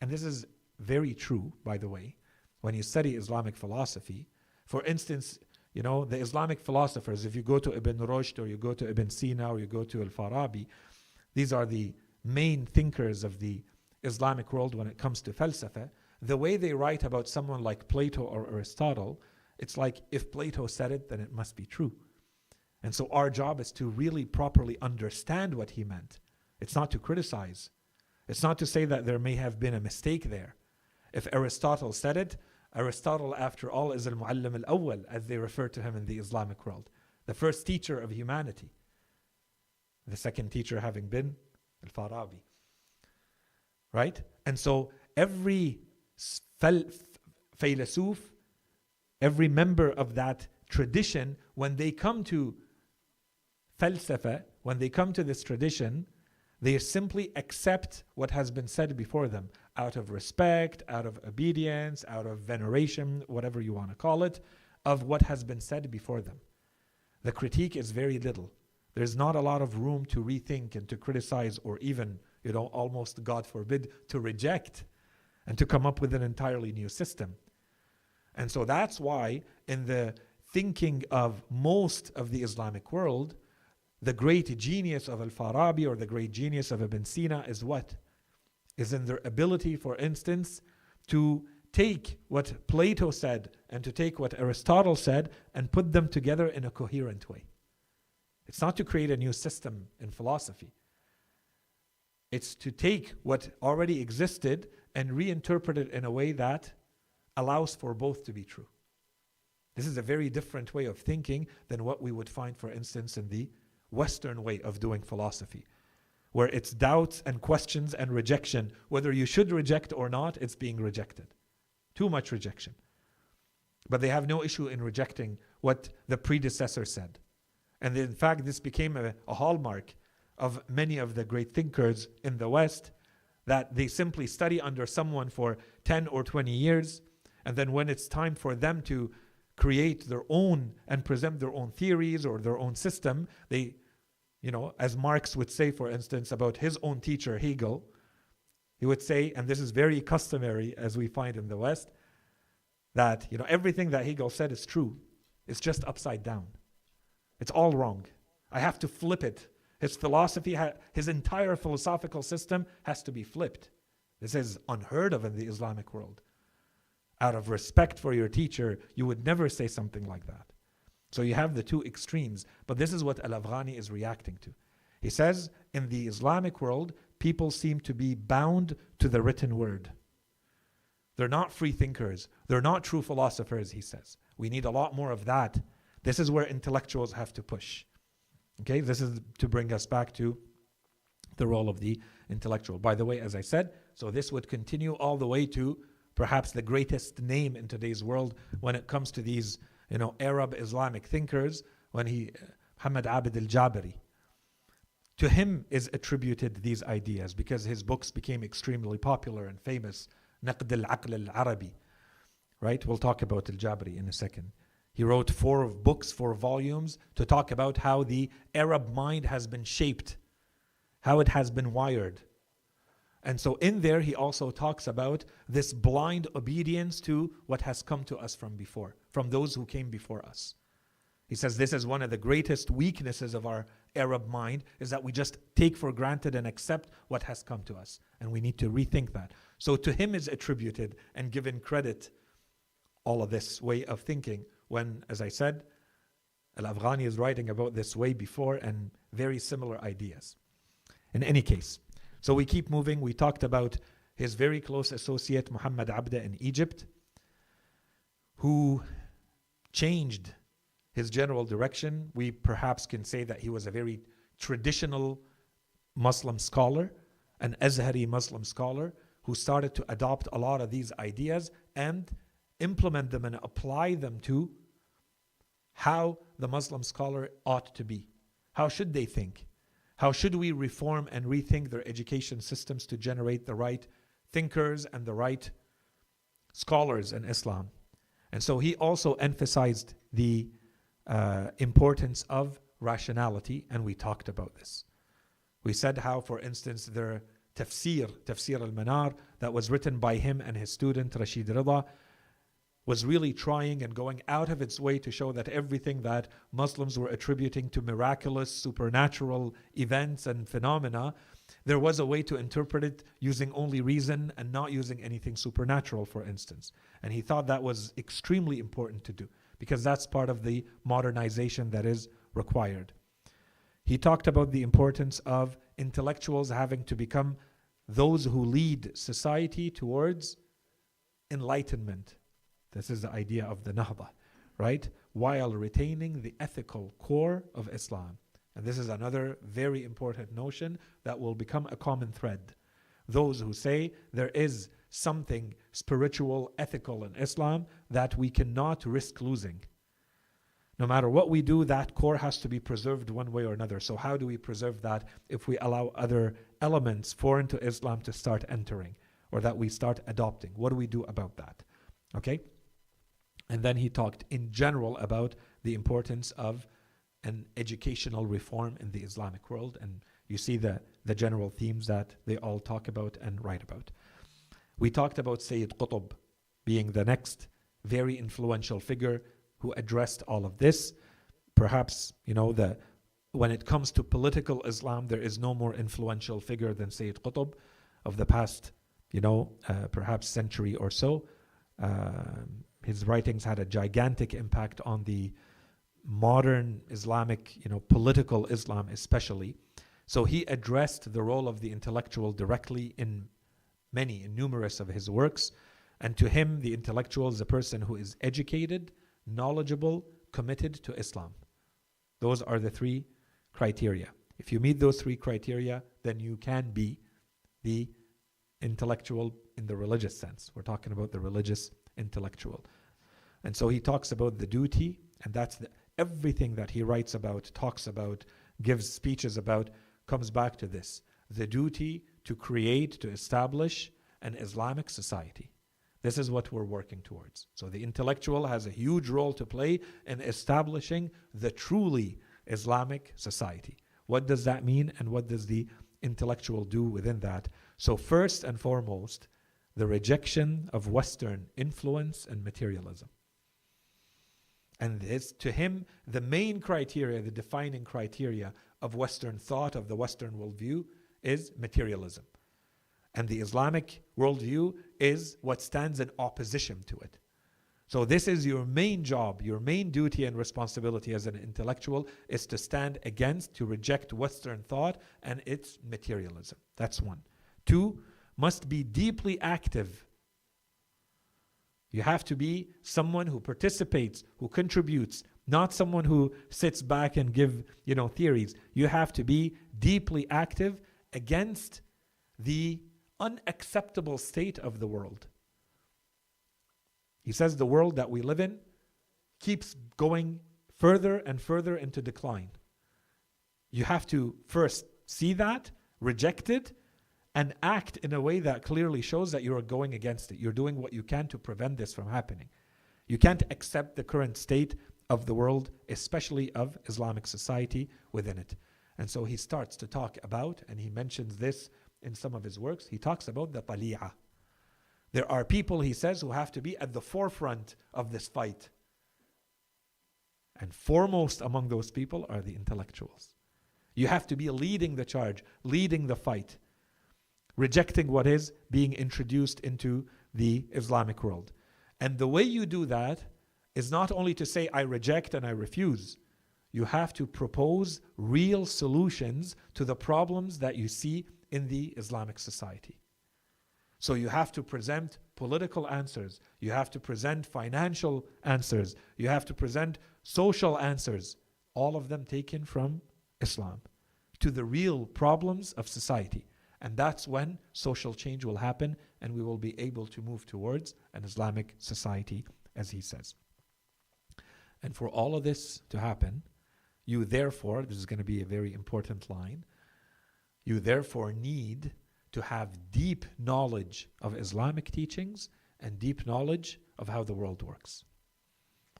and this is very true, by the way, when you study Islamic philosophy. For instance, you know, the Islamic philosophers, if you go to Ibn Rushd or you go to Ibn Sina or you go to Al-Farabi, these are the main thinkers of the Islamic world when it comes to falsafa. The way they write about someone like Plato or Aristotle, it's like if Plato said it, then it must be true. And so our job is to really properly understand what he meant. It's not to criticize. It's not to say that there may have been a mistake there. If Aristotle said it, Aristotle, after all, is al-Muallim al-Awwal, as they refer to him in the Islamic world, the first teacher of humanity. The second teacher having been Al-Farabi. Right? And so every Faylasuf, every member of that tradition, when they come to falsafa, when they come to this tradition, they simply accept what has been said before them out of respect, out of obedience, out of veneration, whatever you want to call it, of what has been said before them. The critique is very little. There's not a lot of room to rethink and to criticize or even, almost, God forbid, to reject and to come up with an entirely new system. And so that's why in the thinking of most of the Islamic world, the great genius of Al-Farabi or the great genius of Ibn Sina is what? Is in their ability, for instance, to take what Plato said and to take what Aristotle said and put them together in a coherent way. It's not to create a new system in philosophy. It's to take what already existed and reinterpret it in a way that allows for both to be true. This is a very different way of thinking than what we would find, for instance, in the Western way of doing philosophy, where it's doubts and questions and rejection. Whether you should reject or not, it's being rejected. Too much rejection. But they have no issue in rejecting what the predecessor said. And in fact, this became a hallmark of many of the great thinkers in the West, that they simply study under someone for 10 or 20 years, and then when it's time for them to create their own and present their own theories or their own system, they, as Marx would say, for instance, about his own teacher, Hegel, he would say, and this is very customary as we find in the West, that everything that Hegel said is true. It's just upside down. It's all wrong. I have to flip it. His philosophy, his entire philosophical system has to be flipped. This is unheard of in the Islamic world. Out of respect for your teacher, you would never say something like that. So you have the two extremes, but this is what Al-Afghani is reacting to. He says, in the Islamic world, people seem to be bound to the written word. They're not free thinkers. They're not true philosophers, he says. We need a lot more of that. This is where intellectuals have to push. Okay, this is to bring us back to the role of the intellectual. By the way, as I said, so this would continue all the way to perhaps the greatest name in today's world when it comes to these, Arab Islamic thinkers, Muhammad Abd al-Jabari. To him is attributed these ideas because his books became extremely popular and famous. Naqd al-Aql al-Arabi. Right? We'll talk about al-Jabari in a second. He wrote 4 books, 4 volumes, to talk about how the Arab mind has been shaped, how it has been wired. And so in there, he also talks about this blind obedience to what has come to us from before, from those who came before us. He says this is one of the greatest weaknesses of our Arab mind, is that we just take for granted and accept what has come to us. And we need to rethink that. So to him is attributed and given credit all of this way of thinking, when, as I said, Al-Afghani is writing about this way before and very similar ideas. In any case, so we keep moving. We talked about his very close associate, Muhammad Abda in Egypt, who changed his general direction. We perhaps can say that he was a very traditional Muslim scholar, an Azhari Muslim scholar, who started to adopt a lot of these ideas and implement them and apply them to how the Muslim scholar ought to be. How should they think? How should we reform and rethink their education systems to generate the right thinkers and the right scholars in Islam? And so he also emphasized the importance of rationality, and we talked about this. We said how, for instance, their Tafsir al-Manar, that was written by him and his student Rashid Rida, was really trying and going out of its way to show that everything that Muslims were attributing to miraculous, supernatural events and phenomena, there was a way to interpret it using only reason and not using anything supernatural, for instance. And he thought that was extremely important to do, because that's part of the modernization that is required. He talked about the importance of intellectuals having to become those who lead society towards enlightenment. This is the idea of the Nahda, right? While retaining the ethical core of Islam. And this is another very important notion that will become a common thread. Those who say there is something spiritual, ethical in Islam that we cannot risk losing. No matter what we do, that core has to be preserved one way or another. So how do we preserve that if we allow other elements foreign to Islam to start entering, or that we start adopting? What do we do about that? Okay? And then he talked in general about the importance of an educational reform in the Islamic world. And you see the general themes that they all talk about and write about. We talked about Sayyid Qutb being the next very influential figure who addressed all of this. Perhaps, when it comes to political Islam, there is no more influential figure than Sayyid Qutb of the past, perhaps century or so. His writings had a gigantic impact on the modern Islamic, political Islam especially. So he addressed the role of the intellectual directly in numerous of his works. And to him, the intellectual is a person who is educated, knowledgeable, committed to Islam. Those are the 3 criteria. If you meet those 3 criteria, then you can be the intellectual in the religious sense. We're talking about the religious intellectual. And so he talks about the duty, and that's everything that he writes about, talks about, gives speeches about, comes back to this. The duty to create, to establish an Islamic society. This is what we're working towards. So the intellectual has a huge role to play in establishing the truly Islamic society. What does that mean, and what does the intellectual do within that? So first and foremost, the rejection of Western influence and materialism. And this, to him, the main criteria, the defining criteria of Western thought, of the Western worldview, is materialism. And the Islamic worldview is what stands in opposition to it. So this is your main job, your main duty and responsibility as an intellectual, is to stand against, to reject Western thought and its materialism. That's one. Two, must be deeply active. You have to be someone who participates, who contributes, not someone who sits back and give, theories. You have to be deeply active against the unacceptable state of the world. He says the world that we live in keeps going further and further into decline. You have to first see that, reject it, and act in a way that clearly shows that you're going against it. You're doing what you can to prevent this from happening. You can't accept the current state of the world, especially of Islamic society within it. And so he starts to talk about, and he mentions this in some of his works, he talks about the tali'ah. There are people, he says, who have to be at the forefront of this fight. And foremost among those people are the intellectuals. You have to be leading the charge, leading the fight, rejecting what is being introduced into the Islamic world. And the way you do that is not only to say, I reject and I refuse. You have to propose real solutions to the problems that you see in the Islamic society. So you have to present political answers. You have to present financial answers. You have to present social answers. All of them taken from Islam to the real problems of society. And that's when social change will happen and we will be able to move towards an Islamic society, as he says. And for all of this to happen, you therefore, this is going to be a very important line, you therefore need to have deep knowledge of Islamic teachings and deep knowledge of how the world works.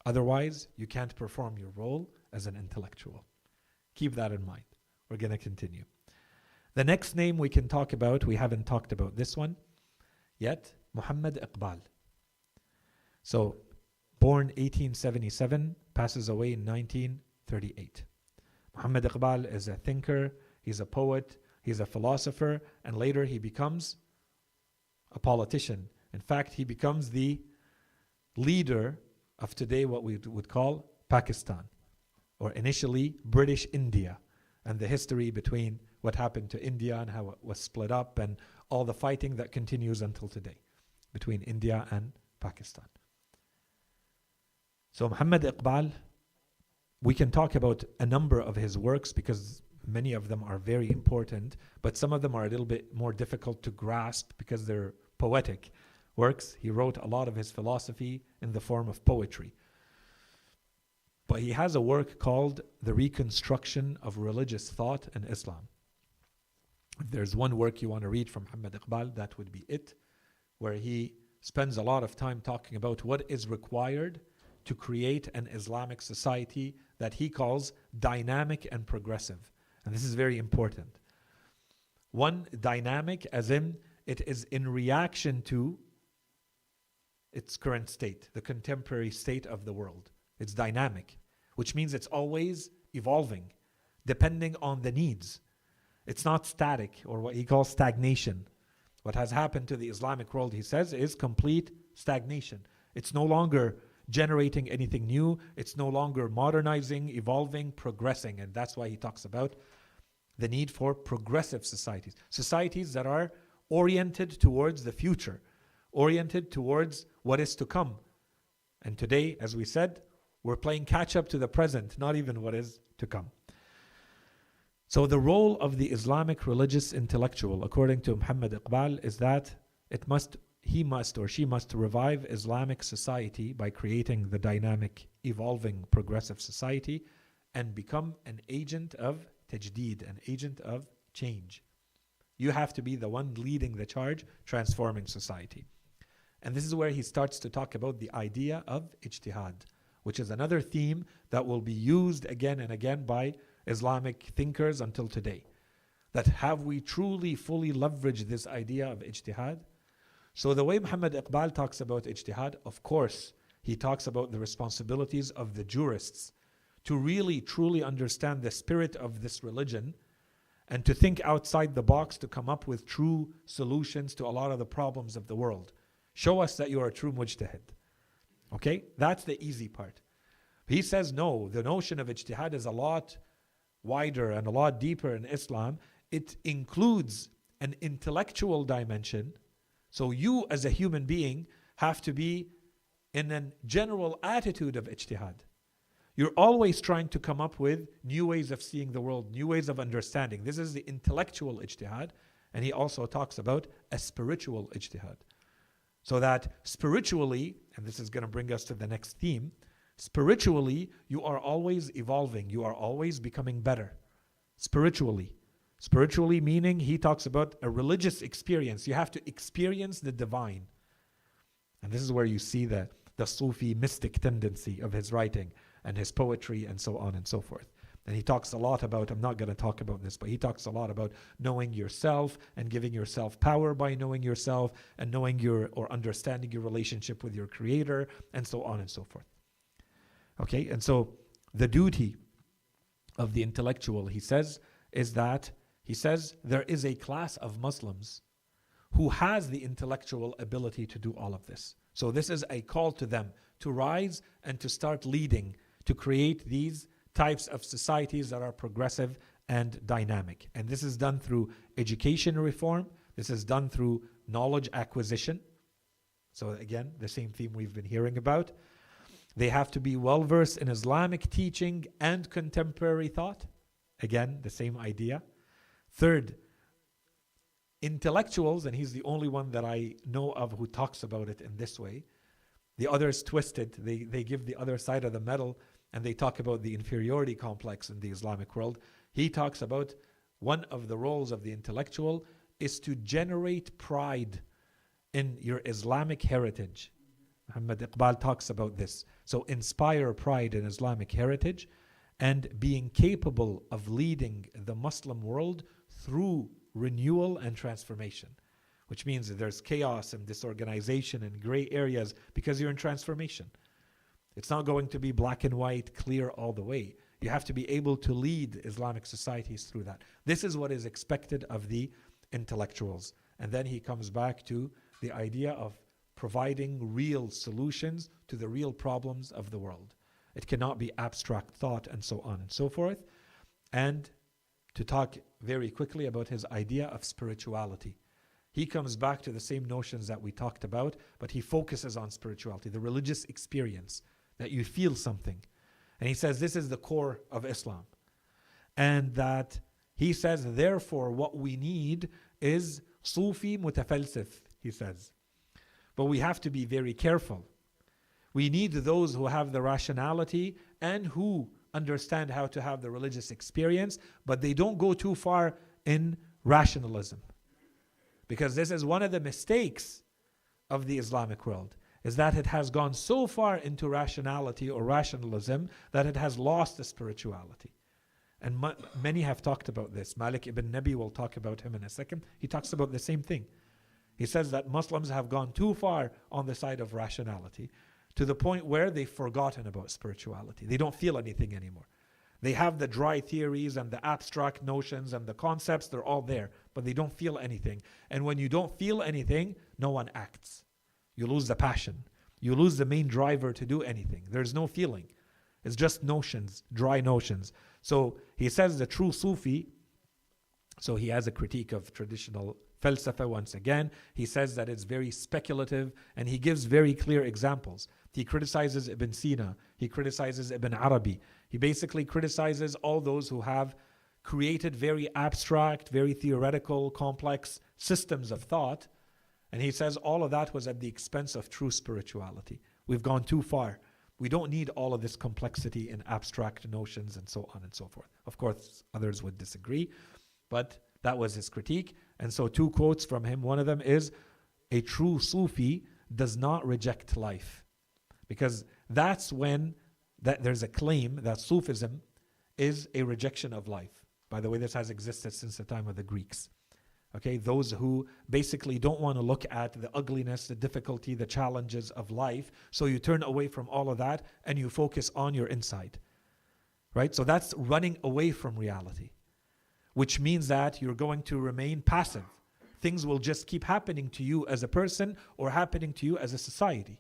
Otherwise, you can't perform your role as an intellectual. Keep that in mind. We're going to continue. The next name we can talk about, we haven't talked about this one yet, Muhammad Iqbal. So, born 1877, passes away in 1938. Muhammad Iqbal is a thinker, he's a poet, he's a philosopher, and later he becomes a politician. In fact, he becomes the leader of today what we would call Pakistan, or initially British India, and the history between what happened to India and how it was split up and all the fighting that continues until today between India and Pakistan. So Muhammad Iqbal, we can talk about a number of his works because many of them are very important, but some of them are a little bit more difficult to grasp because they're poetic works. He wrote a lot of his philosophy in the form of poetry. But he has a work called The Reconstruction of Religious Thought in Islam. If there's one work you want to read from Muhammad Iqbal, that would be it, where he spends a lot of time talking about what is required to create an Islamic society that he calls dynamic and progressive. And this is very important. One, dynamic as in it is in reaction to its current state, the contemporary state of the world. It's dynamic, which means it's always evolving, depending on the needs. It's not static, or what he calls stagnation. What has happened to the Islamic world, he says, is complete stagnation. It's no longer generating anything new. It's no longer modernizing, evolving, progressing. And that's why he talks about the need for progressive societies. Societies that are oriented towards the future, oriented towards what is to come. And today, as we said, we're playing catch up to the present, not even what is to come. So the role of the Islamic religious intellectual, according to Muhammad Iqbal, is that he must or she must revive Islamic society by creating the dynamic, evolving, progressive society and become an agent of tajdeed, an agent of change. You have to be the one leading the charge, transforming society. And this is where he starts to talk about the idea of ijtihad, which is another theme that will be used again and again by Islamic thinkers until today. That have we truly fully leveraged this idea of ijtihad? So the way Muhammad Iqbal talks about ijtihad, of course, He talks about the responsibilities of the jurists to really, truly understand the spirit of this religion and to think outside the box to come up with true solutions to a lot of the problems of the world. Show us that you are a true mujtahid. Okay? That's the easy part. He says no, the notion of ijtihad is a lot wider and a lot deeper in Islam. It includes an intellectual dimension. So you as a human being have to be in a general attitude of ijtihad. You're always trying to come up with new ways of seeing the world, new ways of understanding. This is the intellectual ijtihad. And he also talks about a spiritual ijtihad. So that spiritually, and this is going to bring us to the next theme, spiritually, you are always evolving. You are always becoming better. Spiritually. Spiritually meaning, he talks about a religious experience. You have to experience the divine. And this is where you see the Sufi mystic tendency of his writing and his poetry and so on and so forth. And he talks a lot about, I'm not going to talk about this, but he talks a lot about knowing yourself and giving yourself power by knowing yourself and knowing or understanding your relationship with your creator and so on and so forth. Okay, and so the duty of the intellectual, he says, is that, he says, there is a class of Muslims who has the intellectual ability to do all of this. So this is a call to them to rise and to start leading, to create these types of societies that are progressive and dynamic. And this is done through education reform. This is done through knowledge acquisition. So again, the same theme we've been hearing about. They have to be well-versed in Islamic teaching and contemporary thought. Again, the same idea. Third, intellectuals, and he's the only one that I know of who talks about it in this way. The others twist it. They give the other side of the medal, and they talk about the inferiority complex in the Islamic world. He talks about one of the roles of the intellectual is to generate pride in your Islamic heritage. Muhammad Iqbal talks about this. So inspire pride in Islamic heritage and being capable of leading the Muslim world through renewal and transformation, which means that there's chaos and disorganization and gray areas because you're in transformation. It's not going to be black and white, clear all the way. You have to be able to lead Islamic societies through that. This is what is expected of the intellectuals. And then he comes back to the idea of providing real solutions to the real problems of the world. It cannot be abstract thought and so on and so forth. And to talk very quickly about his idea of spirituality. He comes back to the same notions that we talked about, but he focuses on spirituality, the religious experience, that you feel something. And he says this is the core of Islam. And that he says, therefore, what we need is Sufi mutafalsif, he says. But we have to be very careful. We need those who have the rationality and who understand how to have the religious experience, but they don't go too far in rationalism. Because this is one of the mistakes of the Islamic world, is that it has gone so far into rationality or rationalism that it has lost the spirituality. And many have talked about this. Malik ibn Nabi, will talk about him in a second. He talks about the same thing. He says that Muslims have gone too far on the side of rationality to the point where they've forgotten about spirituality. They don't feel anything anymore. They have the dry theories and the abstract notions and the concepts, they're all there, but they don't feel anything. And when you don't feel anything, no one acts. You lose the passion. You lose the main driver to do anything. There's no feeling. It's just notions, dry notions. So he says the true Sufi, so he has a critique of traditional falsafa once again. He says that it's very speculative and he gives very clear examples. He criticizes Ibn Sina. He criticizes Ibn Arabi. He basically criticizes all those who have created very abstract, very theoretical, complex systems of thought. And he says all of that was at the expense of true spirituality. We've gone too far. We don't need all of this complexity in abstract notions and so on and so forth. Of course, others would disagree, but that was his critique. And so 2 quotes from him. One of them is, a true Sufi does not reject life. Because that's when there's a claim that Sufism is a rejection of life. By the way, this has existed since the time of the Greeks. Okay, those who basically don't want to look at the ugliness, the difficulty, the challenges of life. So you turn away from all of that and you focus on your inside. Right? So that's running away from reality, which means that you're going to remain passive. Things will just keep happening to you as a person or happening to you as a society.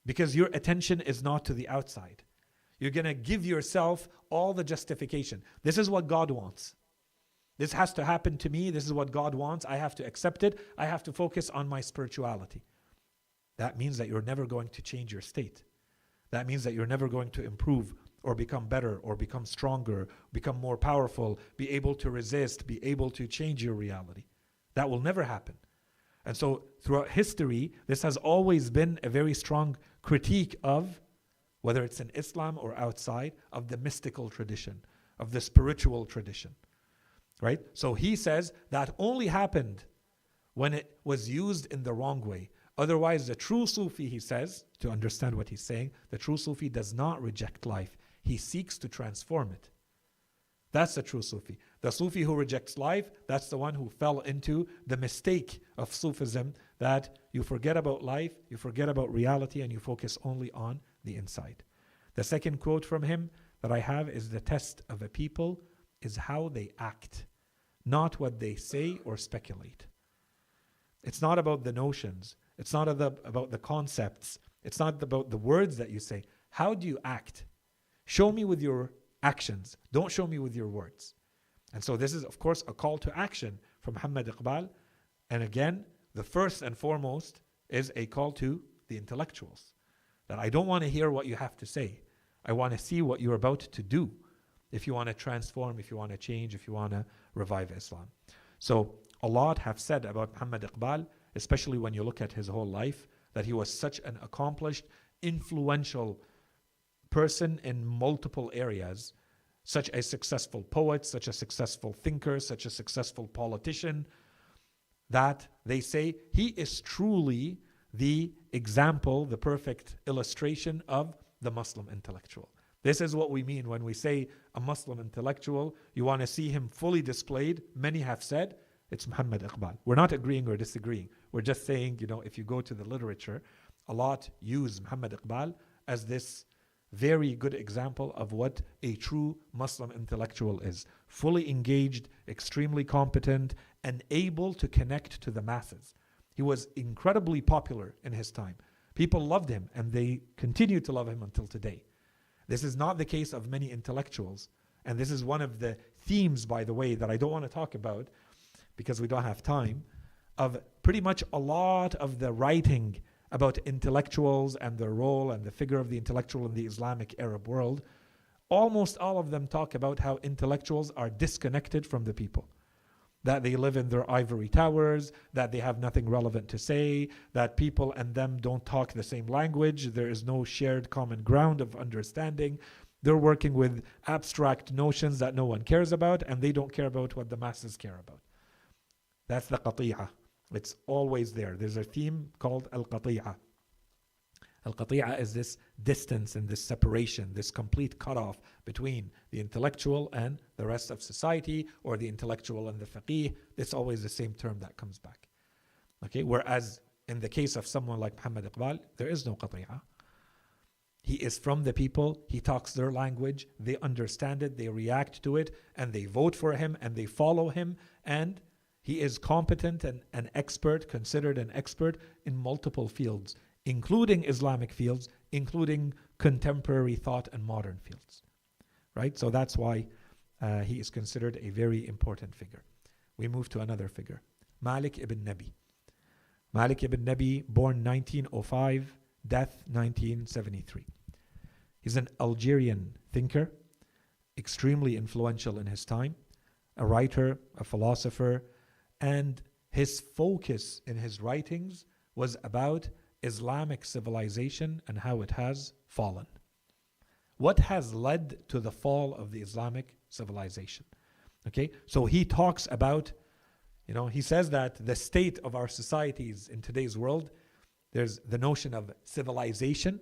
Because your attention is not to the outside. You're going to give yourself all the justification. This is what God wants. This has to happen to me. This is what God wants. I have to accept it. I have to focus on my spirituality. That means that you're never going to change your state. That means that you're never going to improve or become better or become stronger, become more powerful, be able to resist, be able to change your reality. That will never happen. And so throughout history, this has always been a very strong critique of, whether it's in Islam or outside, of the mystical tradition, of the spiritual tradition. Right? So he says that only happened when it was used in the wrong way. Otherwise, the true Sufi, he says, to understand what he's saying, the true Sufi does not reject life. He seeks to transform it. That's the true Sufi. The Sufi who rejects life, that's the one who fell into the mistake of Sufism, that you forget about life, you forget about reality, and you focus only on the inside. The second quote from him that I have is, the test of a people is how they act, not what they say or speculate. It's not about the notions. It's not about the concepts. It's not about the words that you say. How do you act? Show me with your actions. Don't show me with your words. And so this is, of course, a call to action from Muhammad Iqbal. And again, the first and foremost is a call to the intellectuals. That I don't want to hear what you have to say. I want to see what you're about to do. If you want to transform, if you want to change, if you want to revive Islam. So a lot have said about Muhammad Iqbal, especially when you look at his whole life, that he was such an accomplished, influential person in multiple areas, such a successful poet, such a successful thinker, such a successful politician, that they say he is truly the example, the perfect illustration of the Muslim intellectual. This is what we mean when we say a Muslim intellectual. You want to see him fully displayed. Many have said it's Muhammad Iqbal. We're not agreeing or disagreeing. We're just saying, if you go to the literature, a lot use Muhammad Iqbal as this very good example of what a true Muslim intellectual is. Fully engaged, extremely competent, and able to connect to the masses. He was incredibly popular in his time. People loved him, and they continue to love him until today. This is not the case of many intellectuals. And this is one of the themes, by the way, that I don't want to talk about because we don't have time, of pretty much a lot of the writing about intellectuals and their role and the figure of the intellectual in the Islamic Arab world. Almost all of them talk about how intellectuals are disconnected from the people. That they live in their ivory towers, that they have nothing relevant to say, that people and them don't talk the same language, there is no shared common ground of understanding. They're working with abstract notions that no one cares about, and they don't care about what the masses care about. That's the qati'ah. It's always there. There's a theme called al-qati'ah. Al-qati'ah is this distance and this separation, this complete cutoff between the intellectual and the rest of society, or the intellectual and the faqih. It's always the same term that comes back. Okay, whereas in the case of someone like Muhammad Iqbal, there is no qati'ah. He is from the people, he talks their language, they understand it, they react to it, and they vote for him, and they follow him, and he is competent and an expert, considered an expert in multiple fields, including Islamic fields, including contemporary thought and modern fields. Right? So that's why he is considered a very important figure. We move to another figure, Malik ibn Nabi. Malik ibn Nabi, born 1905, death 1973. He's an Algerian thinker, extremely influential in his time, a writer, a philosopher, and his focus in his writings was about Islamic civilization and how it has fallen. What has led to the fall of the Islamic civilization? Okay, so he talks about, he says that the state of our societies in today's world, there's the notion of civilization.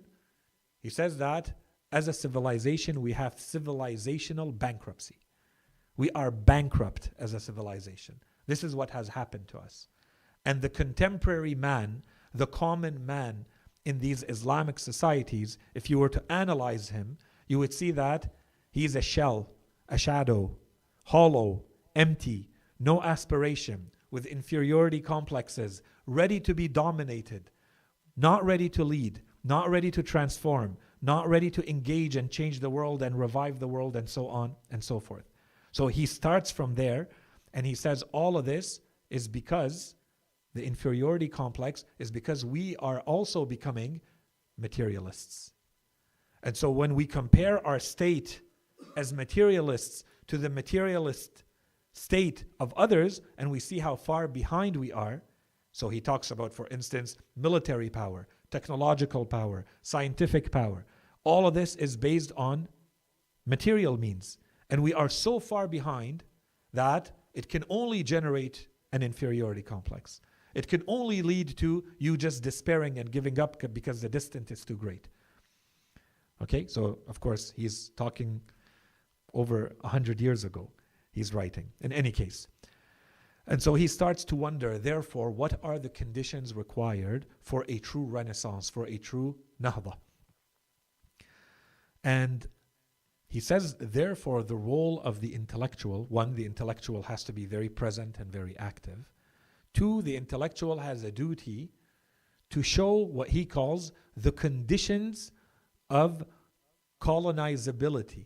He says that as a civilization, we have civilizational bankruptcy. We are bankrupt as a civilization. This is what has happened to us. And the contemporary man, the common man in these Islamic societies, if you were to analyze him, you would see that he's a shell, a shadow, hollow, empty, no aspiration, with inferiority complexes, ready to be dominated, not ready to lead, not ready to transform, not ready to engage and change the world and revive the world, and so on and so forth. So he starts from there, and he says all of this is because the inferiority complex is because we are also becoming materialists. And so when we compare our state as materialists to the materialist state of others, and we see how far behind we are, so he talks about, for instance, military power, technological power, scientific power. All of this is based on material means. And we are so far behind that it can only generate an inferiority complex. It can only lead to you just despairing and giving up because the distance is too great. Okay, so of course he's talking over 100 years ago. He's writing, in any case. And so he starts to wonder, therefore, what are the conditions required for a true renaissance, for a true nahda? And he says, therefore, the role of the intellectual, one, the intellectual has to be very present and very active. Two, the intellectual has a duty to show what he calls the conditions of colonizability,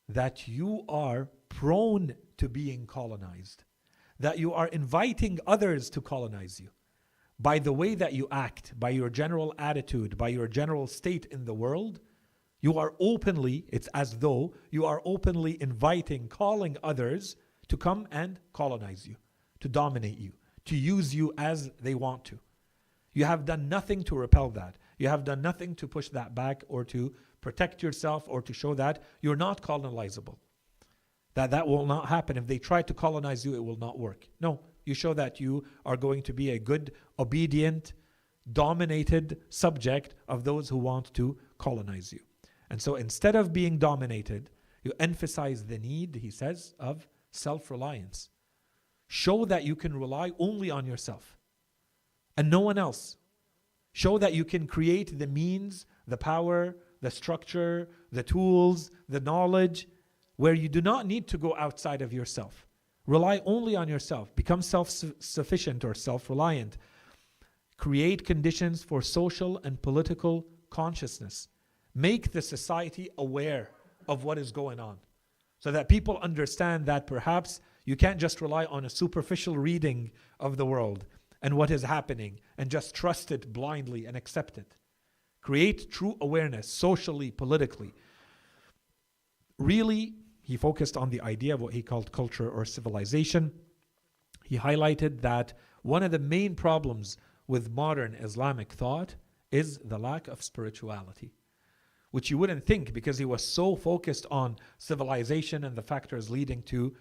that you are prone to being colonized, that you are inviting others to colonize you by the way that you act, by your general attitude, by your general state in the world. You are openly, it's as though you are openly inviting, calling others to come and colonize you, to dominate you, to use you as they want to. You have done nothing to repel that. You have done nothing to push that back or to protect yourself or to show that you're not colonizable. That will not happen. If they try to colonize you, it will not work. No, you show that you are going to be a good, obedient, dominated subject of those who want to colonize you. And so instead of being dominated, you emphasize the need, he says, of self-reliance. Show that you can rely only on yourself and no one else. Show that you can create the means, the power, the structure, the tools, the knowledge, where you do not need to go outside of yourself. Rely only on yourself. Become self-sufficient or self-reliant. Create conditions for social and political consciousness. Make the society aware of what is going on, so that people understand that perhaps you can't just rely on a superficial reading of the world and what is happening and just trust it blindly and accept it. Create true awareness socially, politically. Really, he focused on the idea of what he called culture or civilization. He highlighted that one of the main problems with modern Islamic thought is the lack of spirituality, which you wouldn't think, because he was so focused on civilization and the factors leading to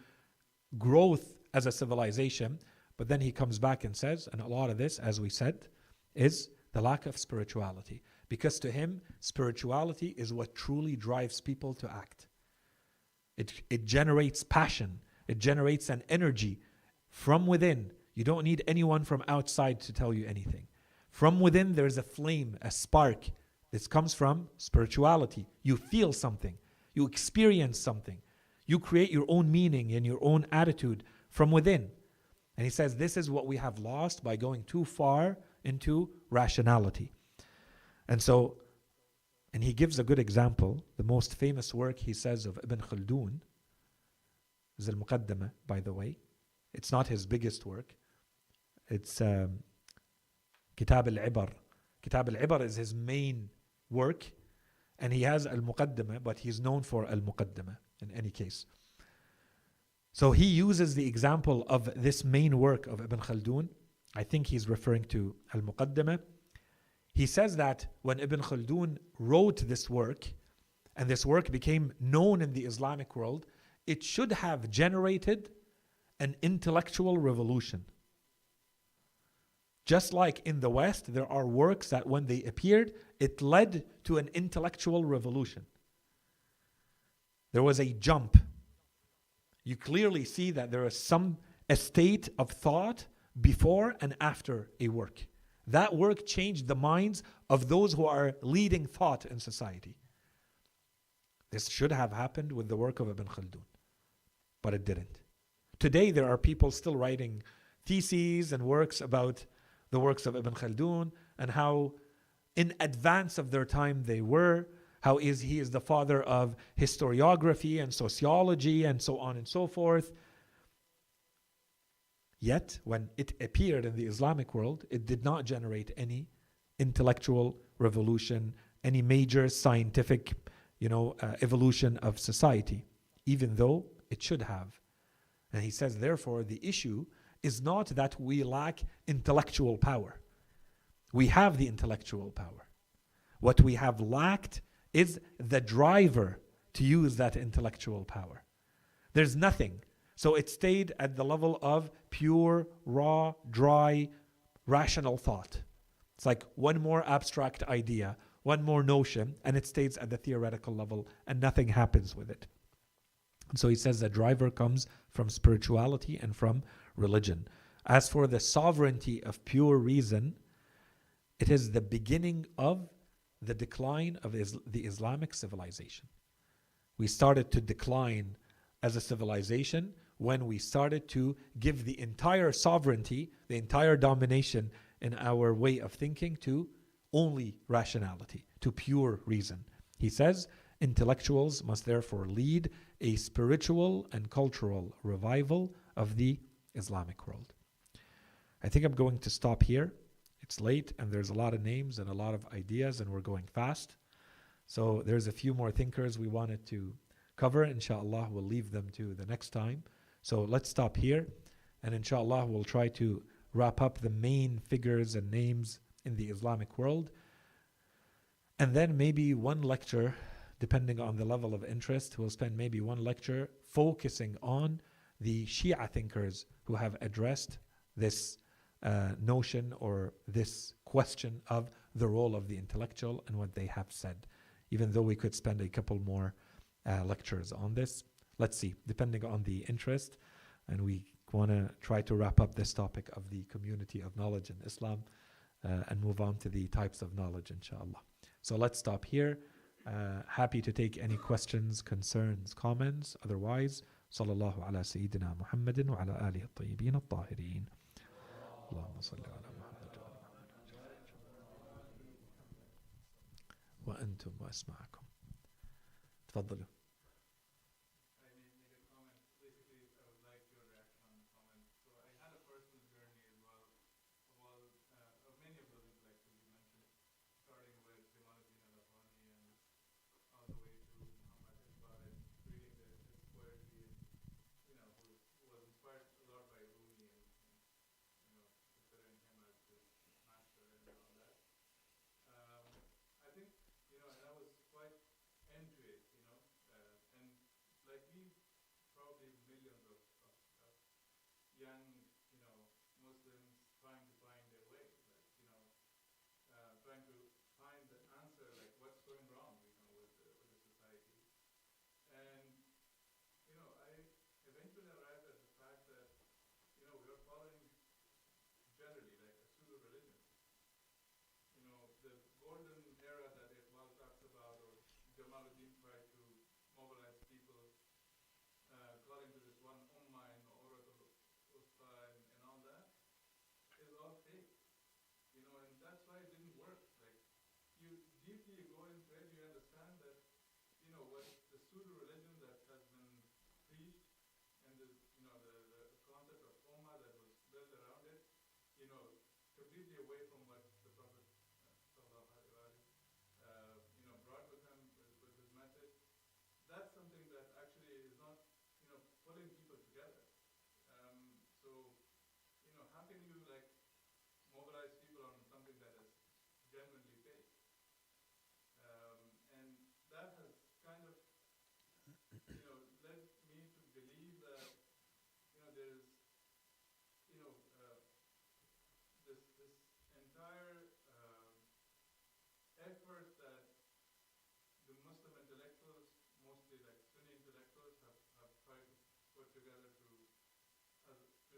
growth as a civilization. But then he comes back and says, and a lot of this, as we said, is the lack of spirituality. Because to him, spirituality is what truly drives people to act. It generates passion. It generates an energy from within. You don't need anyone from outside to tell you anything. From within, there's a flame, a spark. This comes from spirituality. You feel something. You experience something. You create your own meaning and your own attitude from within. And he says this is what we have lost by going too far into rationality. And so, and he gives a good example. The most famous work, he says, of Ibn Khaldun is Al-Muqaddamah, by the way. It's not his biggest work. It's Kitab al-Ibar. Kitab al-Ibar is his main work. And he has Al-Muqaddamah, but he's known for Al-Muqaddamah in any case. So he uses the example of this main work of Ibn Khaldun. I think he's referring to Al-Muqaddamah. He says that when Ibn Khaldun wrote this work, and this work became known in the Islamic world, it should have generated an intellectual revolution. Just like in the West, there are works that when they appeared, it led to an intellectual revolution. There was a jump You clearly see that there is a state of thought before and after a work. That work changed the minds of those who are leading thought in society. This should have happened with the work of Ibn Khaldun, but it didn't. Today there are people still writing theses and works about the works of Ibn Khaldun and how in advance of their time they were, how he is the father of historiography and sociology and so on and so forth. Yet, when it appeared in the Islamic world, it did not generate any intellectual revolution, any major scientific, evolution of society, even though it should have. And he says, therefore, the issue is not that we lack intellectual power. We have the intellectual power. What we have lacked is the driver to use that intellectual power. There's nothing. So it stayed at the level of pure, raw, dry, rational thought. It's like one more abstract idea, one more notion, and it stays at the theoretical level and nothing happens with it. And so he says the driver comes from spirituality and from religion. As for the sovereignty of pure reason, it is the beginning of the decline of the Islamic civilization. We started to decline as a civilization when we started to give the entire sovereignty, the entire domination in our way of thinking to only rationality, to pure reason. He says, intellectuals must therefore lead a spiritual and cultural revival of the Islamic world. I think I'm going to stop here. It's late and there's a lot of names and a lot of ideas and we're going fast. So there's a few more thinkers we wanted to cover. Inshallah, we'll leave them to the next time. So let's stop here and inshallah we'll try to wrap up the main figures and names in the Islamic world. And then maybe one lecture, depending on the level of interest, we'll spend maybe one lecture focusing on the Shia thinkers who have addressed this notion or this question of the role of the intellectual and what they have said. Even though we could spend a couple more lectures on this. Let's see, depending on the interest. And we want to try to wrap up this topic of the community of knowledge in Islam and move on to the types of knowledge, inshallah. So let's stop here. Happy to take any questions, concerns, comments. Otherwise, sallallahu ala sayyidina Muhammadin wa ala alihi at-tayyibin at-tahirin. اللهم صل على محمد وأنتم وأسمعكم. تفضلوا.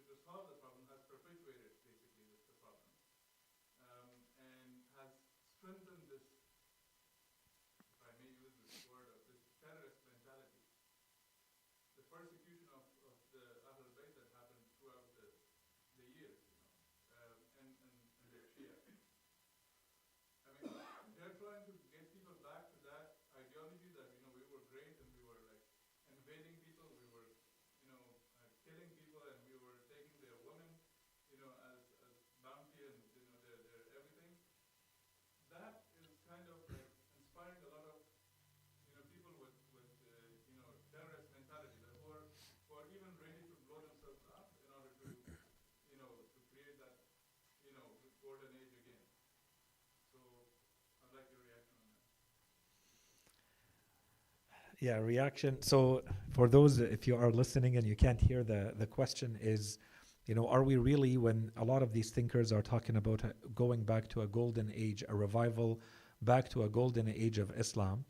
to solve the problem has perpetuated basically the problem, and has strengthened this, if I may use this word, of this terrorist mentality, the persecution of the Ahlul-Bayt that happened throughout the years, and the Shia. I mean, they're trying to get people back to that ideology that, we were great and we were like invading people, we were, killing people, and we were taking their women, as bounty, and, their everything. That is kind of like inspiring a lot of, people with terrorist mentality, that who are even ready to blow themselves up in order to, to create that, golden age again. So I'd like your reaction on that. Yeah, reaction. So for those, if you are listening and you can't hear, the question is, are we really, when a lot of these thinkers are talking about going back to a golden age, a revival back to a golden age of Islam,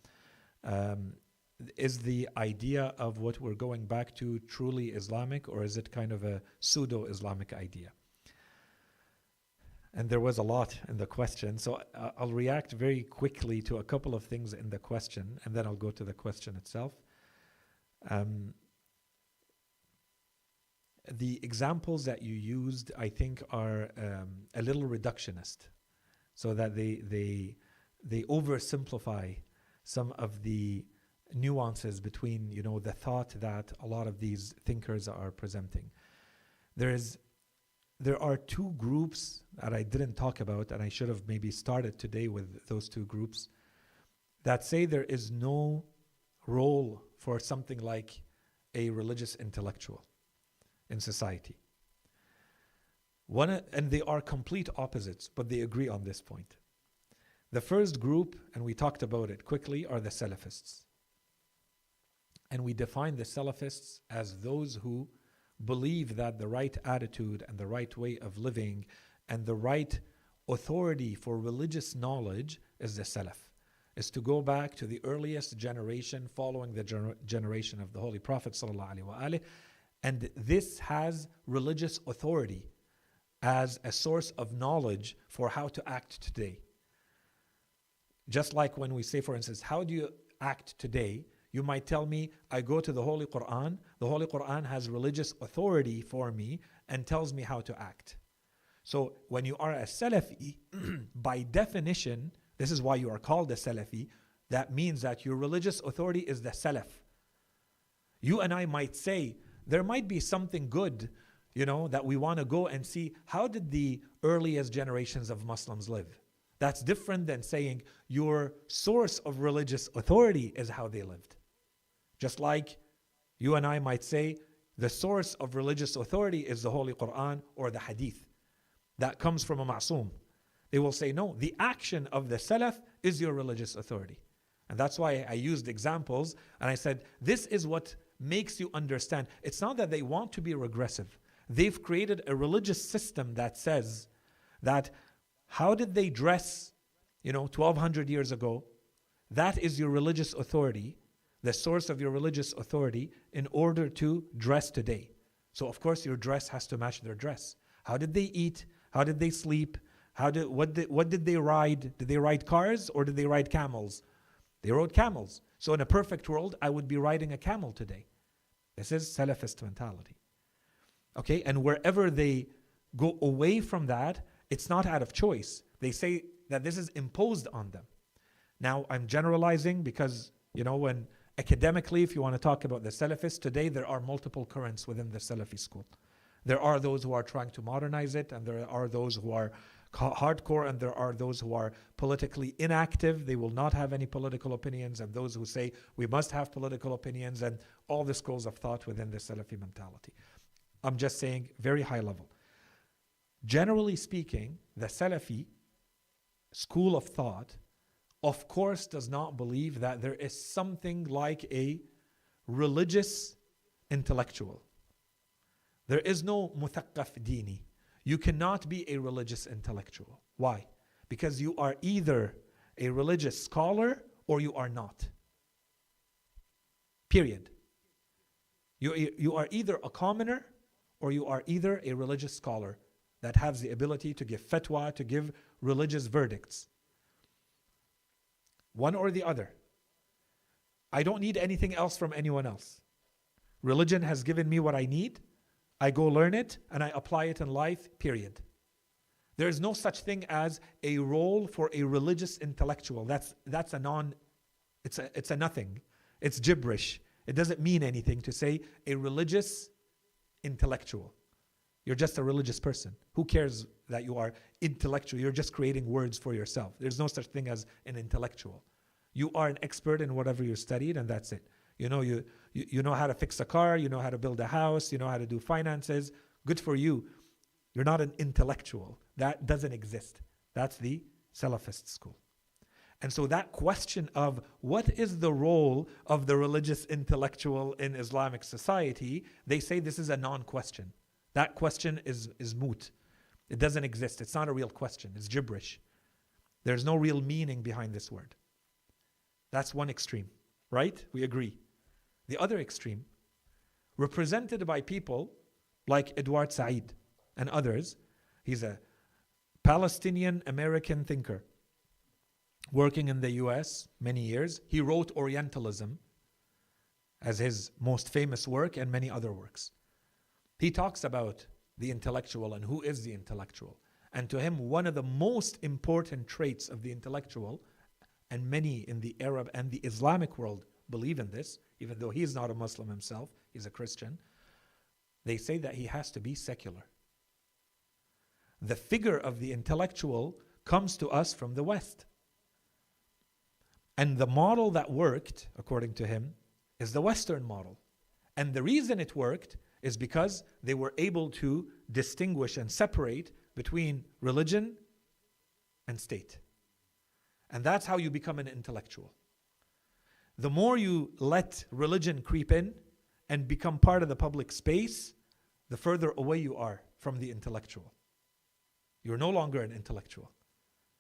is the idea of what we're going back to truly Islamic, or is it kind of a pseudo-Islamic idea? And there was a lot in the question, so I'll react very quickly to a couple of things in the question, and then I'll go to the question itself. The examples that you used, I think, are a little reductionist, so that they oversimplify some of the nuances between, the thought that a lot of these thinkers are presenting. There are two groups that I didn't talk about, and I should have maybe started today with those two groups, that say there is no role for something like a religious intellectual in society. And they are complete opposites, but they agree on this point. The first group, and we talked about it quickly, are the Salafists. And we define the Salafists as those who believe that the right attitude and the right way of living and the right authority for religious knowledge is the Salaf, is to go back to the earliest generation following the generation of the Holy Prophet ﷺ, and this has religious authority as a source of knowledge for how to act today. Just like when we say, for instance, how do you act today? You might tell me, I go to the Holy Quran. The Holy Quran has religious authority for me and tells me how to act. So when you are a Salafi, by definition, this is why you are called a Salafi, that means that your religious authority is the Salaf. You and I might say, there might be something good, that we want to go and see, how did the earliest generations of Muslims live? That's different than saying your source of religious authority is how they lived. Just like you and I might say the source of religious authority is the Holy Quran or the Hadith. That comes from a ma'soom. They will say, no, the action of the Salaf is your religious authority. And that's why I used examples, and I said, this is what makes you understand. It's not that they want to be regressive. They've created a religious system that says that how did they dress, 1,200 years ago? That is your religious authority, the source of your religious authority in order to dress today. So of course your dress has to match their dress. How did they eat? How did they sleep? What did they ride? Did they ride cars or did they ride camels? They rode camels. So in a perfect world, I would be riding a camel today. This is Salafist mentality. Okay, and wherever they go away from that, it's not out of choice. They say that this is imposed on them. Now, I'm generalizing because, when academically, if you want to talk about the Salafists, today there are multiple currents within the Salafi school. There are those who are trying to modernize it, and there are those who are hardcore, and there are those who are politically inactive. They will not have any political opinions, and those who say we must have political opinions, and all the schools of thought within the Salafi mentality. I'm just saying very high level. Generally speaking, the Salafi school of thought, of course, does not believe that there is something like a religious intellectual. There is no muthaqqaf dini. You cannot be a religious intellectual. Why? Because you are either a religious scholar or you are not. Period. You are either a commoner or you are either a religious scholar that has the ability to give fatwa, to give religious verdicts. One or the other. I don't need anything else from anyone else. Religion has given me what I need. I go learn it and I apply it in life, period. There is no such thing as a role for a religious intellectual. It's a nothing. It's gibberish. It doesn't mean anything to say a religious intellectual. You're just a religious person. Who cares that you are intellectual? You're just creating words for yourself. There's no such thing as an intellectual. You are an expert in whatever you studied, and that's it. You know how to fix a car, you know how to build a house, you know how to do finances. Good for you. You're not an intellectual. That doesn't exist. That's the Salafist school. And so that question of what is the role of the religious intellectual in Islamic society, they say this is a non-question. That question is moot. It doesn't exist. It's not a real question. It's gibberish. There's no real meaning behind this word. That's one extreme, right? We agree. The other extreme, represented by people like Edward Said and others, he's a Palestinian American thinker working in the US many years. He wrote Orientalism as his most famous work and many other works. He talks about the intellectual and who is the intellectual. And to him, one of the most important traits of the intellectual, and many in the Arab and the Islamic world believe in this, even though he's not a Muslim himself, he's a Christian, they say that he has to be secular. The figure of the intellectual comes to us from the West. And the model that worked, according to him, is the Western model. And the reason it worked is because they were able to distinguish and separate between religion and state. And that's how you become an intellectual. The more you let religion creep in and become part of the public space, the further away you are from the intellectual. You're no longer an intellectual.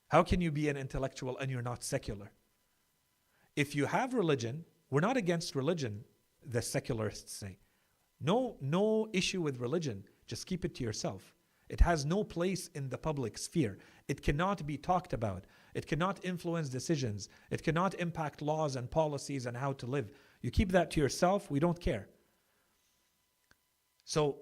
How can you be an intellectual and you're not secular? If you have religion, we're not against religion, the secularists say. No issue with religion. Just keep it to yourself. It has no place in the public sphere. It cannot be talked about. It cannot influence decisions. It cannot impact laws and policies and how to live. You keep that to yourself, we don't care. So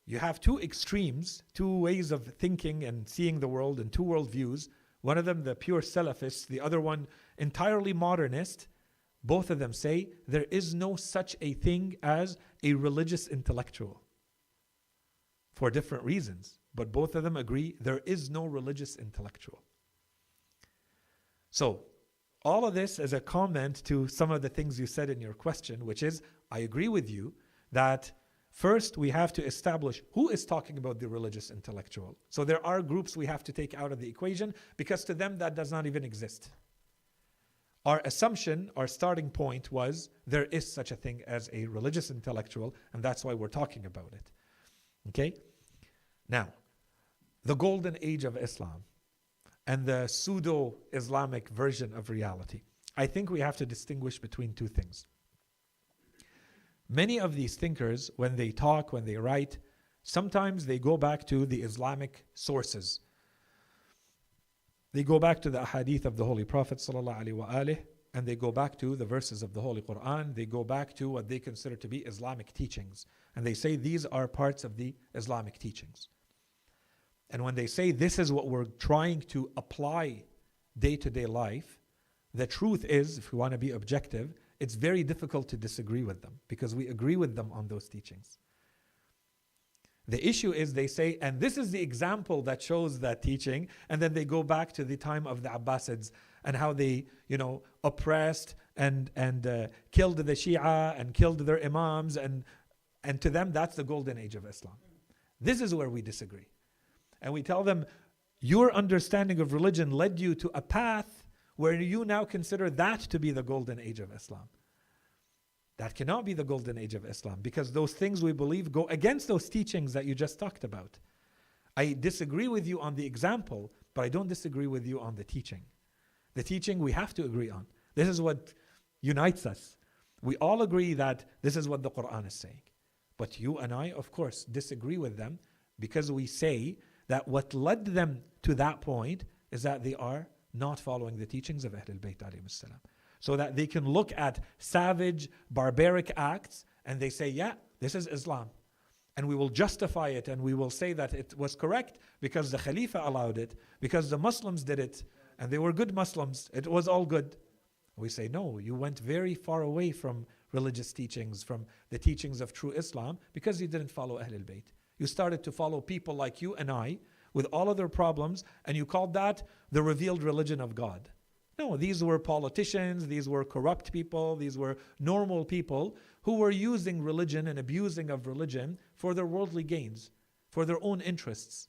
you have two extremes, two ways of thinking and seeing the world and two worldviews. One of them, the pure Salafists, the other one, entirely modernist. Both of them say there is no such a thing as a religious intellectual. For different reasons. But both of them agree there is no religious intellectual. So, all of this as a comment to some of the things you said in your question, which is, I agree with you that first we have to establish who is talking about the religious intellectual. So there are groups we have to take out of the equation because to them that does not even exist. Our assumption, our starting point was there is such a thing as a religious intellectual, and that's why we're talking about it. Okay? Now, the golden age of Islam and the pseudo-Islamic version of reality. I think we have to distinguish between two things. Many of these thinkers, when they talk, when they write, sometimes they go back to the Islamic sources. They go back to the hadith of the Holy Prophet ﷺ, and they go back to the verses of the Holy Quran. They go back to what they consider to be Islamic teachings. And they say these are parts of the Islamic teachings. And when they say this is what we're trying to apply day-to-day life, the truth is, if we want to be objective, it's very difficult to disagree with them because we agree with them on those teachings. The issue is they say, and this is the example that shows that teaching, and then they go back to the time of the Abbasids and how they, oppressed and killed the Shia and killed their Imams, and to them that's the golden age of Islam. This is where we disagree. And we tell them, your understanding of religion led you to a path where you now consider that to be the golden age of Islam. That cannot be the golden age of Islam because those things we believe go against those teachings that you just talked about. I disagree with you on the example, but I don't disagree with you on the teaching. The teaching we have to agree on. This is what unites us. We all agree that this is what the Quran is saying. But you and I, of course, disagree with them because we say that what led them to that point is that they are not following the teachings of Ahlul-Bayt alayhim salam. So that they can look at savage, barbaric acts and they say, yeah, this is Islam. And we will justify it and we will say that it was correct because the Khalifa allowed it, because the Muslims did it, and they were good Muslims. It was all good. We say, no, you went very far away from religious teachings, from the teachings of true Islam, because you didn't follow Ahlul-Bayt. You started to follow people like you and I with all of their problems, and you called that the revealed religion of God. No, these were politicians, these were corrupt people, these were normal people who were using religion and abusing of religion for their worldly gains, for their own interests.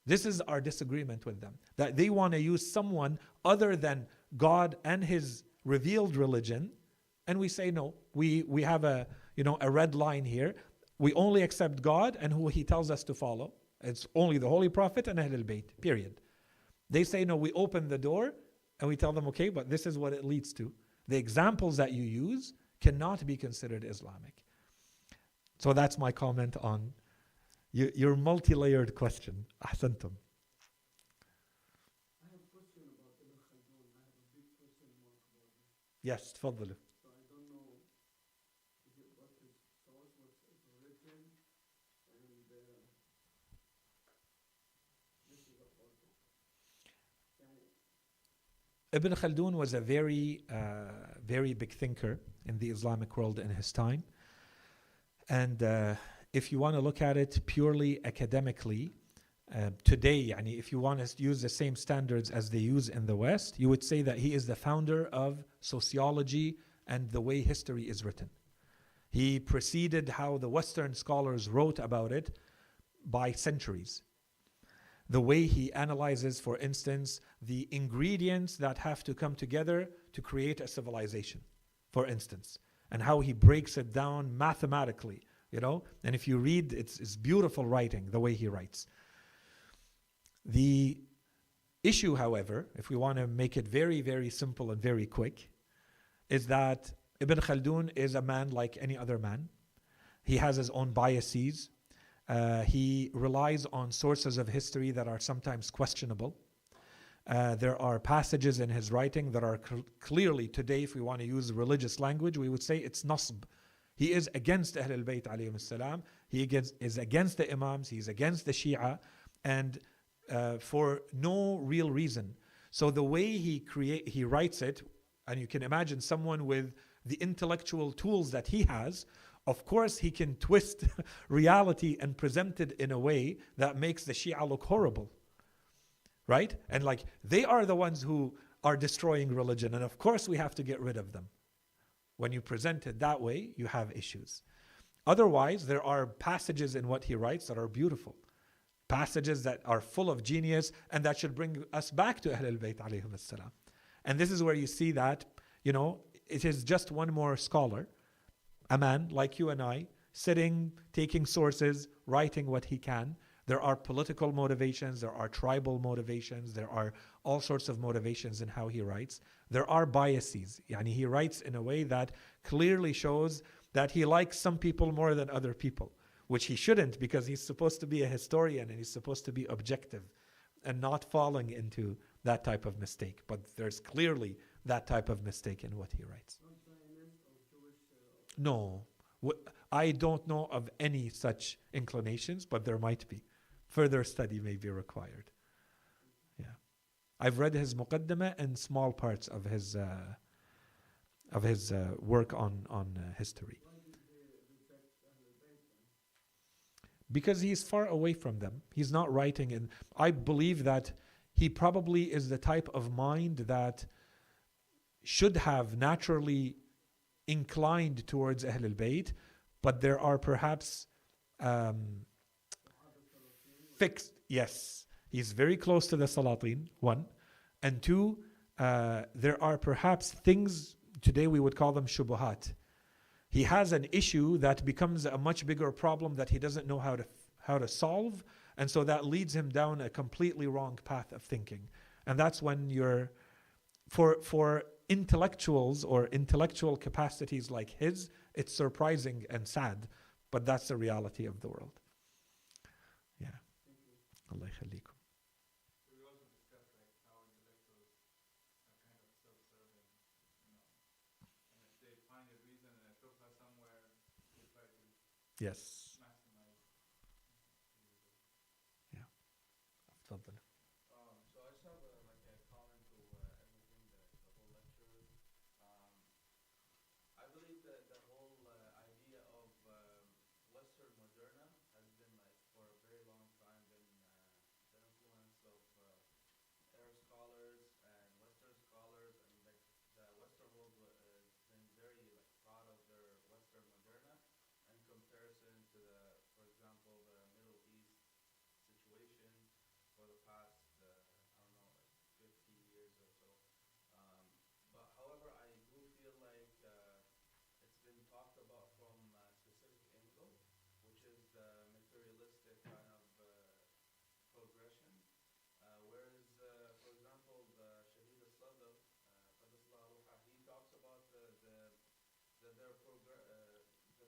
This is our disagreement with them, that they want to use someone other than God and His revealed religion, and we say no. We have a red line here. We only accept God and who He tells us to follow. It's only the Holy Prophet and Ahlul-Bayt, period. They say no, we open the door and we tell them, okay, but this is what it leads to. The examples that you use cannot be considered Islamic. So that's my comment on your multi-layered question. Ahsantum. I have a question about Ibn Khaldun. I have a big question mark about him. Yes, تفضلوا. So I don't know, is it what his source, what's his origin, and this is about it. Ibn Khaldun was a very, very big thinker in the Islamic world in his time. And if you want to look at it purely academically, today, if you want to use the same standards as they use in the West, you would say that he is the founder of sociology and the way history is written. He preceded how the Western scholars wrote about it by centuries. The way he analyzes, for instance, the ingredients that have to come together to create a civilization, for instance, and how he breaks it down mathematically, and if you read, it's beautiful writing, the way he writes. The issue, however, if we want to make it very, very simple and very quick, is that Ibn Khaldun is a man like any other man. He has his own biases. He relies on sources of history that are sometimes questionable. There are passages in his writing that are clearly, today, if we want to use religious language, we would say it's nasb. He is against Ahlul-Bayt alayhim salam. He is against the Imams. He is against the Shia, and for no real reason. So the way he writes it, and you can imagine someone with the intellectual tools that he has, of course he can twist reality and present it in a way that makes the Shia look horrible. Right? And they are the ones who are destroying religion, and of course we have to get rid of them. When you present it that way, you have issues. Otherwise, there are passages in what he writes that are beautiful. Passages that are full of genius and that should bring us back to Ahlul-Bayt alayhim as-salam. And this is where you see that, it is just one more scholar, a man like you and I, sitting, taking sources, writing what he can. There are political motivations, there are tribal motivations, there are all sorts of motivations in how he writes. There are biases. He writes in a way that clearly shows that he likes some people more than other people, which he shouldn't, because he's supposed to be a historian and he's supposed to be objective and not falling into that type of mistake. But there's clearly that type of mistake in what he writes. No, I don't know of any such inclinations, but there might be. Further study may be required. Yeah, I've read his muqaddimah and small parts of his work on history. Because he's far away from them. He's not writing in. I believe that he probably is the type of mind that should have naturally inclined towards Ahlul-Bayt, but there are perhaps fixed. Yes, he's very close to the Salatin, one. And two, there are perhaps things, today we would call them shubuhat. He has an issue that becomes a much bigger problem that he doesn't know how to solve, and so that leads him down a completely wrong path of thinking. And that's when you're, for intellectuals or intellectual capacities like his, it's surprising and sad. But that's the reality of the world. Yeah. Thank you. Allah yakhallikum. So we also discussed like how intellectuals are kind of self-serving, you know, and if they find a reason and a shubha somewhere, they try to Yes. maximize the user. Yeah. تفضل. So I just have like a comment to everything, the whole lecture. Um, I believe that the whole idea of Western Moderna has been like for a very long time been the influence of Arab scholars and Western scholars, and like the Western world has been very like proud of their Western Moderna in comparison to the, for example, the Middle East situation for the past, I don't know, like 50 years or so. Um, but however, I do feel like it's been talked about from a specific angle, which is the materialistic kind of progression. Whereas, for example, the Shahid al-Sadr, Qadisullah Ruha, he talks about that that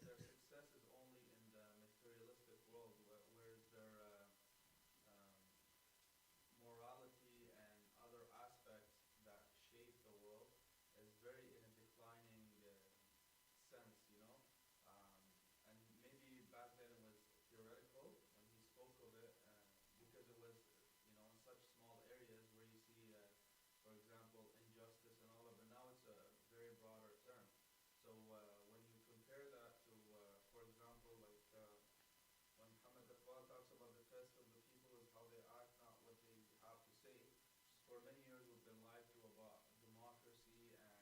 their success is only in the materialistic world, whereas their um, morality and other aspects that shape the world is very in a declining sense, you know. Um, and maybe back then it was theoretical when he spoke of it, because it was, you know, in such small areas where you see, for example, injustice and all of it. Now it's a very broader term. So when you compare that to, for example, like when Muhammad Iqbal talks about the test of the people is how they act, not what they have to say. For many years we've been lied to about democracy and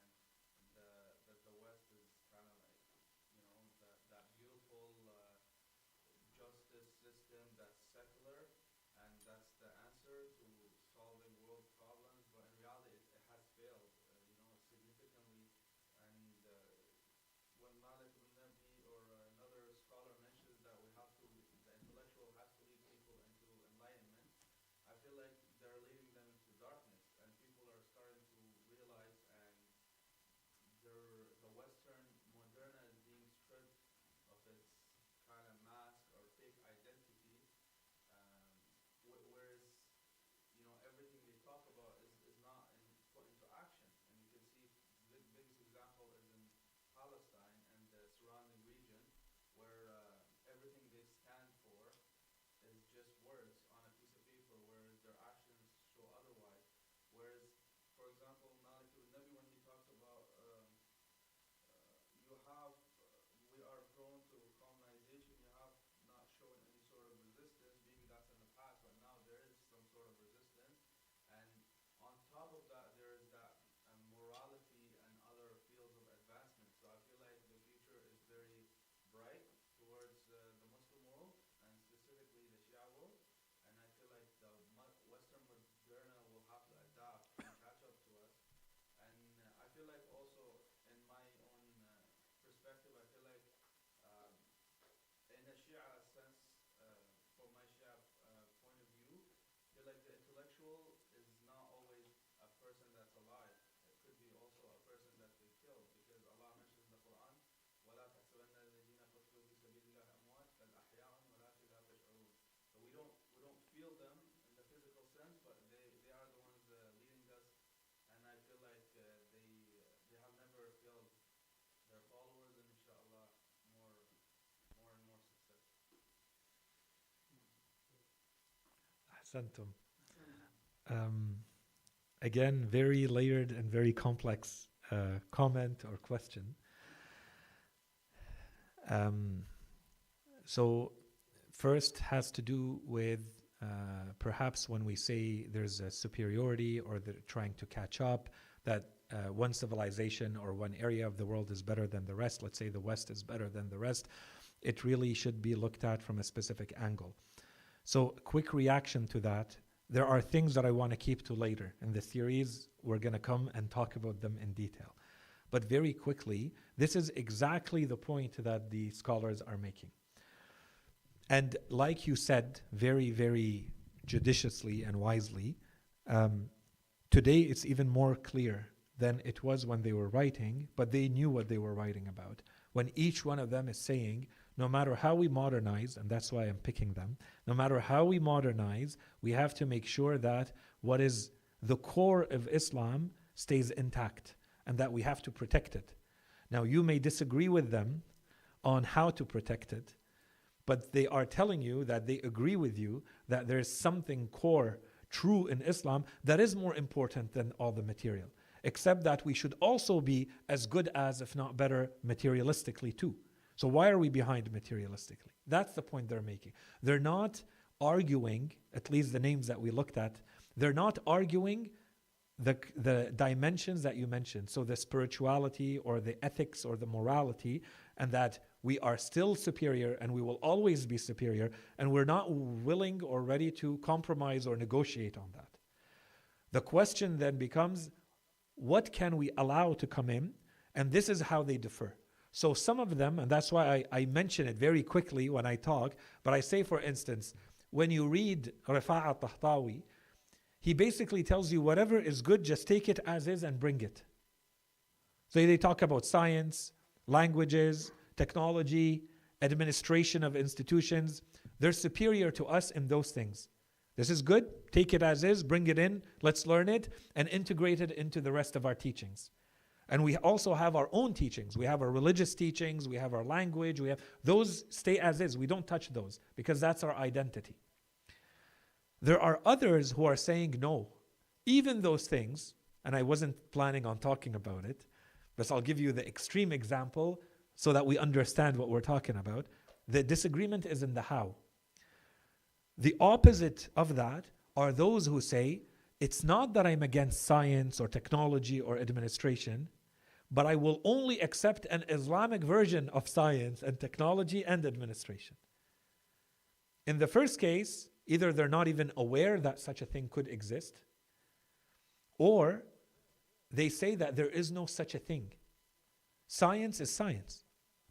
that the West is kind of like, you know, that beautiful justice system that's secular, and that's the answer to solving world problems. But in reality, it has failed, you know, significantly. And when Malik ibn Nabi or another scholar mentions that the intellectual has to lead people into enlightenment, I feel like they're leading them into darkness, and people are starting to realize, and the Western Moderna is being stripped of its kind of mask or fake identity, um, whereas, you know, everything they talk about is not put into action. And you can see the biggest example is in Palestine and the surrounding region, where everything they stand for is just words on a piece of paper, whereas their actions show otherwise. Whereas, for example, Malik ibn Nabi, when he talks about you have, we are prone to colonization, you have not shown any sort of resistance, being that's in the past, but now there is some sort of resistance. And on top of that, there is that morality and other fields of advancement. So I feel like the future is very bright towards the Muslim world, and specifically the Shia world. And I feel like the Western Moderna will have to adapt and catch up to us. And I feel like also, in my own perspective, I feel like um, in a Shia sense, from my Shia point of view, I feel like the intellectual is not always a person that's alive. It could be also a person that they killed, because Allah mentions in the Quran, وَلَا تَحْسَبَنَّ الَّذِينَ قُتِلُوا فِي سَبِيلِ اللَّهِ أَمْوَاتٌ بَلْ أَحْيَاءٌ وَلَكِنْ لَا تَشْعُرُونَ. So we don't feel them in the physical sense, but they are the ones leading us, and I feel like they have never failed their followers, and inshallah more and more success. أحسنتم. Again, very layered and very complex comment or question. So first has to do with perhaps when we say there's a superiority or they're trying to catch up, that one civilization or one area of the world is better than the rest. Let's say the West is better than the rest. It really should be looked at from a specific angle. So quick reaction to that. There are things that I want to keep to later. In the series, we're going to come and talk about them in detail. But very quickly, this is exactly the point that the scholars are making. And like you said, very, very judiciously and wisely, today it's even more clear than it was when they were writing, but they knew what they were writing about. When each one of them is saying, no matter how we modernize, and that's why I'm picking them, no matter how we modernize, we have to make sure that what is the core of Islam stays intact and that we have to protect it. Now, you may disagree with them on how to protect it, but they are telling you that they agree with you that there is something core, true in Islam that is more important than all the material, except that we should also be as good as, if not better, materialistically too. So why are we behind materialistically? That's the point they're making. They're not arguing, at least the names that we looked at, they're not arguing the dimensions that you mentioned. So the spirituality or the ethics or the morality, and that we are still superior and we will always be superior, and we're not willing or ready to compromise or negotiate on that. The question then becomes, what can we allow to come in? And this is how they differ. So some of them, and that's why I mention it very quickly when I talk, but I say, for instance, when you read Rifa'a al-Tahtawi, he basically tells you whatever is good, just take it as is and bring it. So they talk about science, languages, technology, administration of institutions. They're superior to us in those things. This is good, take it as is, bring it in, let's learn it, and integrate it into the rest of our teachings. And we also have our own teachings. We have our religious teachings, we have our language, those stay as is. We don't touch those because that's our identity. There are others who are saying no. Even those things, and I wasn't planning on talking about it, but I'll give you the extreme example so that we understand what we're talking about. The disagreement is in the how. The opposite of that are those who say, it's not that I'm against science or technology or administration, but I will only accept an Islamic version of science and technology and administration. In the first case, either they're not even aware that such a thing could exist, or they say that there is no such a thing. Science is science.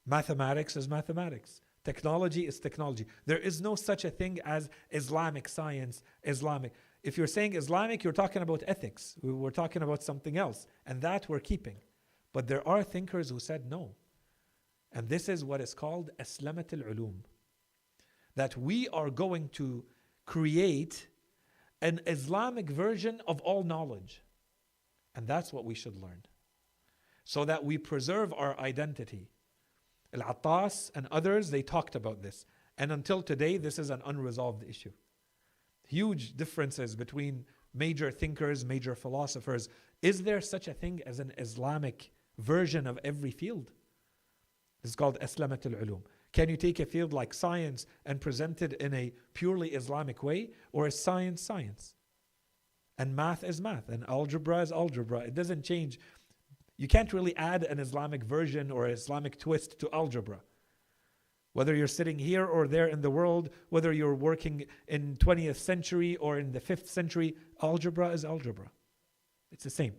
Mathematics is mathematics. Technology is technology. There is no such a thing as Islamic science, Islamic. If you're saying Islamic, you're talking about ethics. We're talking about something else, and that we're keeping. But there are thinkers who said no. And this is what is called Aslamat al-Ulum. That we are going to create an Islamic version of all knowledge. And that's what we should learn. So that we preserve our identity. Al-Attas and others, they talked about this. And until today, this is an unresolved issue. Huge differences between major thinkers, major philosophers. Is there such a thing as an Islamic version of every field? This is called Aslamat al-Ulum. Can you take a field like science and present it in a purely Islamic way? Or is science science? And math is math, and algebra is algebra. It doesn't change. You can't really add an Islamic version or an Islamic twist to algebra. Whether you're sitting here or there in the world, whether you're working in 20th century or in the 5th century, algebra is algebra. It's the same.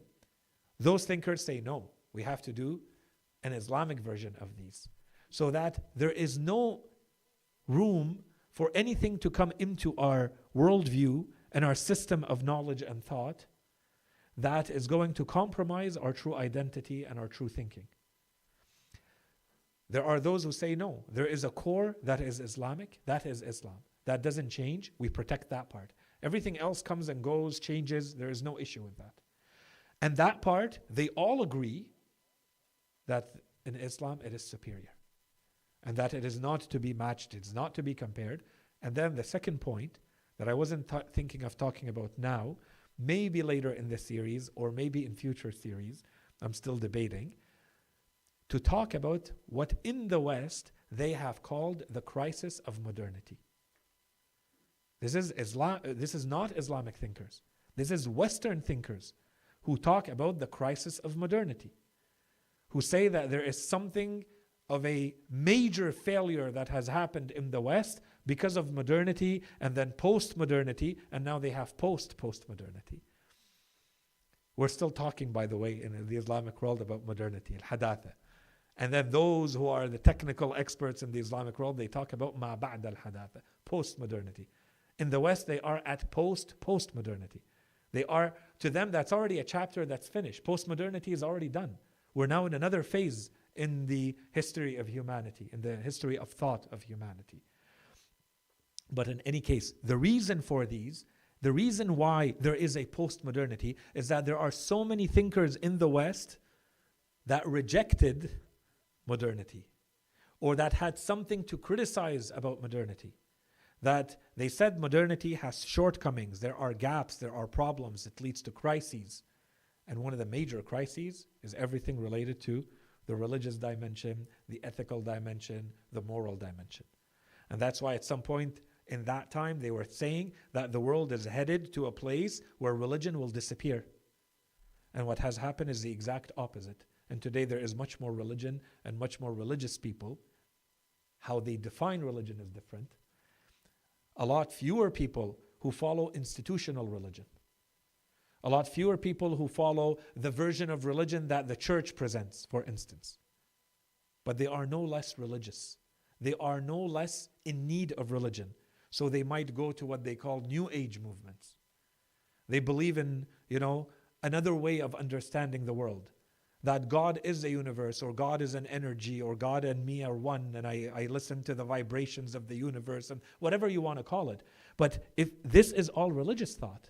Those thinkers say no, we have to do an Islamic version of these. So that there is no room for anything to come into our worldview and our system of knowledge and thought that is going to compromise our true identity and our true thinking. There are those who say no, there is a core that is Islamic, that is Islam. That doesn't change, we protect that part. Everything else comes and goes, changes, there is no issue with that. And that part, they all agree that in Islam it is superior. And that it is not to be matched, it's not to be compared. And then the second point that I wasn't thinking of talking about now, maybe later in this series or maybe in future series, I'm still debating, to talk about what in the West they have called the crisis of modernity. This is not Islamic thinkers. This is Western thinkers who talk about the crisis of modernity, who say that there is something of a major failure that has happened in the West because of modernity and then post-modernity, and now they have post-modernity. We're still talking, by the way, in the Islamic world about modernity, al-hadatha. And then those who are the technical experts in the Islamic world, they talk about ma ba'd al-hadatha, post-modernity. In the West, they are at post-modernity. They are, to them, that's already a chapter that's finished. Post-modernity is already done. We're now in another phase in the history of humanity, in the history of thought of humanity. But in any case, the reason for these, the reason why there is a post-modernity is that there are so many thinkers in the West that rejected modernity, or that had something to criticize about modernity. That they said modernity has shortcomings, there are gaps, there are problems, it leads to crises. And one of the major crises is everything related to the religious dimension, the ethical dimension, the moral dimension. And that's why at some point in that time they were saying that the world is headed to a place where religion will disappear. And what has happened is the exact opposite. And today there is much more religion and much more religious people. How they define religion is different. A lot fewer people who follow institutional religion. A lot fewer people who follow the version of religion that the church presents, for instance. But they are no less religious. They are no less in need of religion. So they might go to what they call New Age movements. They believe in, another way of understanding the world. That God is a universe, or God is an energy, or God and me are one, and I listen to the vibrations of the universe, and whatever you want to call it. But if this is all religious thought,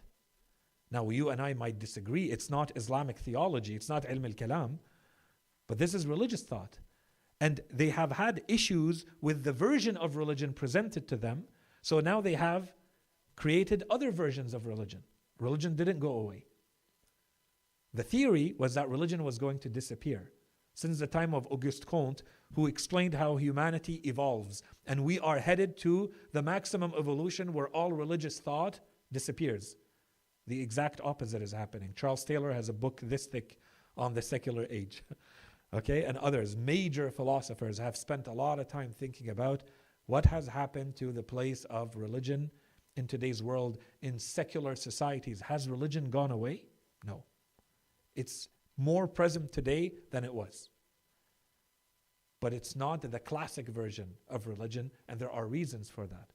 now you and I might disagree, it's not Islamic theology, it's not ilm al-kalam, but this is religious thought. And they have had issues with the version of religion presented to them, so now they have created other versions of religion. Religion didn't go away. The theory was that religion was going to disappear since the time of Auguste Comte, who explained how humanity evolves, and we are headed to the maximum evolution where all religious thought disappears. The exact opposite is happening. Charles Taylor has a book this thick on the secular age. Okay, and others, major philosophers, have spent a lot of time thinking about what has happened to the place of religion in today's world, in secular societies. Has religion gone away? No. It's more present today than it was. But it's not the classic version of religion, and there are reasons for that.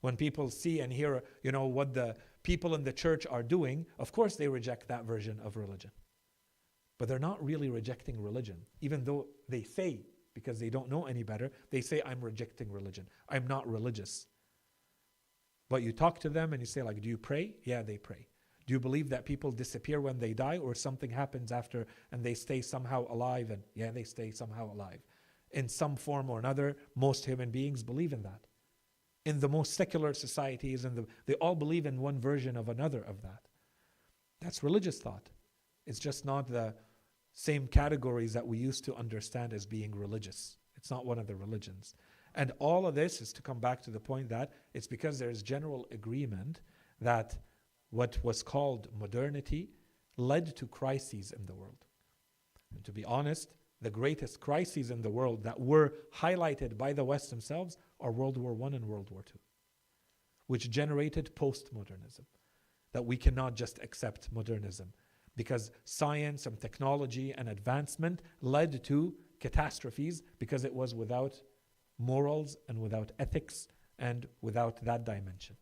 When people see and hear, what the people in the church are doing, of course they reject that version of religion. But they're not really rejecting religion, even though they say, because they don't know any better, they say, I'm rejecting religion. I'm not religious. But you talk to them and you say, do you pray? Yeah, they pray. Do you believe that people disappear when they die, or something happens after and they stay somehow alive? And yeah, they stay somehow alive. In some form or another, most human beings believe in that. In the most secular societies, they all believe in one version of another of that. That's religious thought. It's just not the same categories that we used to understand as being religious. It's not one of the religions. And all of this is to come back to the point that it's because there is general agreement that what was called modernity led to crises in the world. And to be honest, the greatest crises in the world that were highlighted by the West themselves are World War I and World War II, which generated postmodernism, that we cannot just accept modernism because science and technology and advancement led to catastrophes because it was without morals and without ethics and without that dimension.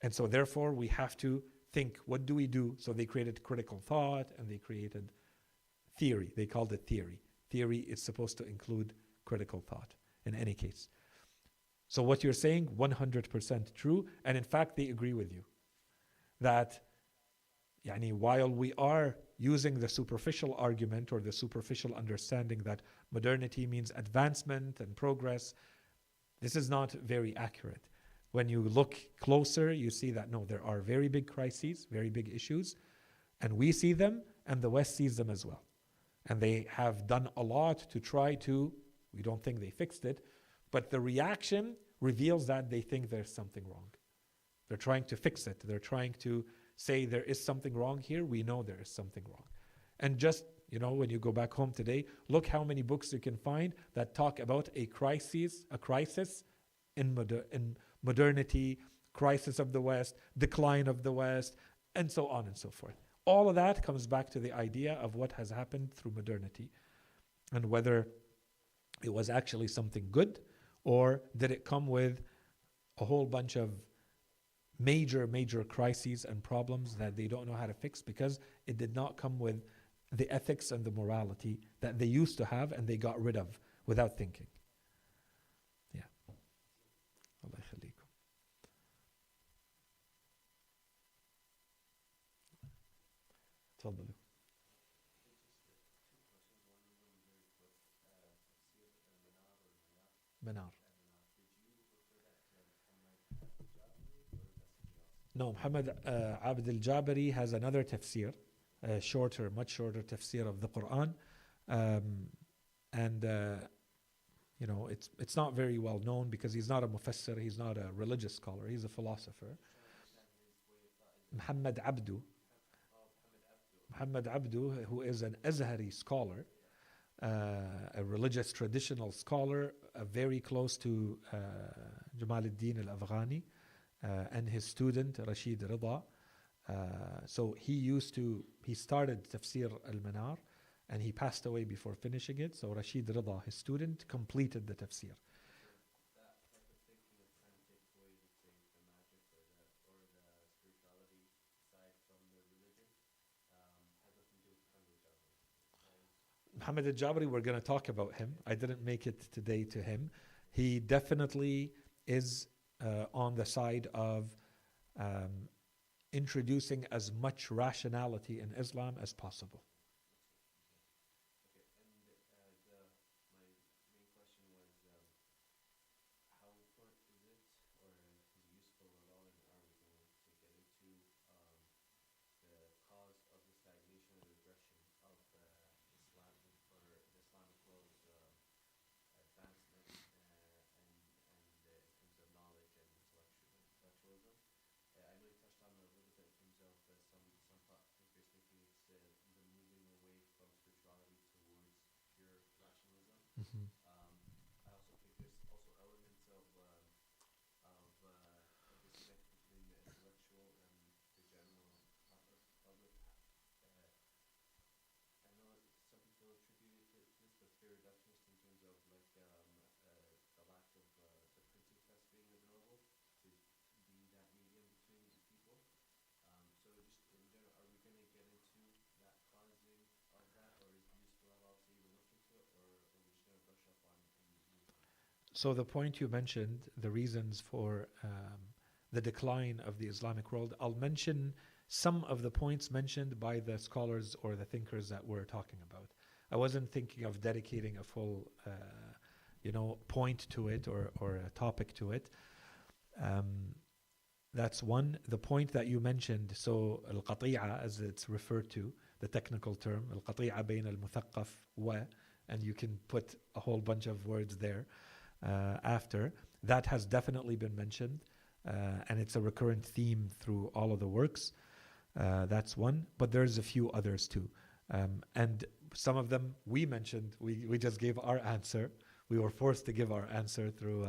And so therefore we have to think, what do we do? So they created critical thought and they created theory. They called it theory. Theory is supposed to include critical thought in any case. So what you're saying, 100% true. And in fact, they agree with you. That while we are using the superficial argument or the superficial understanding that modernity means advancement and progress, this is not very accurate. When you look closer, you see that no, there are very big crises, very big issues, and we see them and the West sees them as well. And they have done a lot to try to, we don't think they fixed it, but the reaction reveals that they think there's something wrong. They're trying to fix it. They're trying to say there is something wrong here. We know there is something wrong. And just, when you go back home today, look how many books you can find that talk about a crisis in modernity, crisis of the West, decline of the West, and so on and so forth. All of that comes back to the idea of what has happened through modernity and whether it was actually something good or did it come with a whole bunch of major crises and problems that they don't know how to fix because it did not come with the ethics and the morality that they used to have and they got rid of without thinking. Yeah. Allah yakhlikum. تفضلوا. Manar. No, Muhammad Abd al-Jabari has another tafsir, shorter, much shorter tafsir of the Quran. And it's not very well known because he's not a mufassir, he's not a religious scholar, he's a philosopher. Muhammad Abdu, who is an Azhari scholar, a religious traditional scholar, very close to Jamal al-Din al-Afghani and his student Rashid Rida. So he started Tafsir al-Manar and he passed away before finishing it. So Rashid Rida, his student, completed the tafsir. That type of thinking of trying to take away, let's say, the magic or the spirituality side from the religion has nothing to do with Muhammad al-Jabari. Muhammad al-Jabari, we're going to talk about him. I didn't make it today to him. He definitely is on the side of introducing as much rationality in Islam as possible. Okay, and my main question was, how important is it, or is it useful at all, and are we going to get into the cause of the stagnation and regression of Islam or the Islamic world's advancement and in terms of knowledge and intellectualism? I know you touched on it a little bit in terms of some thought thinkers thinking it's the moving away from spirituality towards pure rationalism. Mm-hmm. I also think there's also elements of disconnect between the intellectual and the general public. I know some people attribute it to this, but it's very reductionist in terms of like the lack of the printing press being available to be that medium between the people. So just in general, are we going to get into that causing of that, or is it useful at all to even look into it, or are we just going to brush up on and move on? So the point you mentioned, the reasons for the decline of the Islamic world, I'll mention some of the points mentioned by the scholars or the thinkers that we're talking about. I wasn't thinking of dedicating a full point to it or a topic to it. That's one. The point that you mentioned, so al-qati'a, as it's referred to, the technical term, al-qati'a bayn al-muthaqqaf wa, and you can put a whole bunch of words there after. That has definitely been mentioned, and it's a recurrent theme through all of the works. That's one, but there's a few others too. And some of them we mentioned, we just gave our answer. We were forced to give our answer through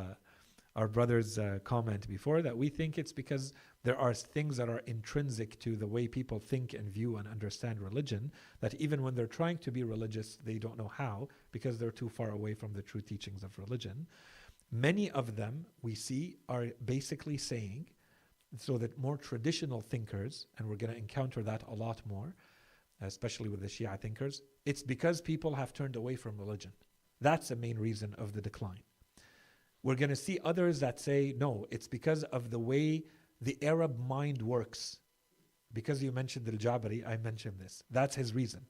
our brother's comment before, that we think it's because there are things that are intrinsic to the way people think and view and understand religion, that even when they're trying to be religious, they don't know how, because they're too far away from the true teachings of religion. Many of them we see are basically saying, so that more traditional thinkers, and we're going to encounter that a lot more, especially with the Shia thinkers, it's because people have turned away from religion. That's the main reason of the decline. We're going to see others that say, no, it's because of the way the Arab mind works. Because you mentioned al-Jabari, I mentioned this. That's his reason.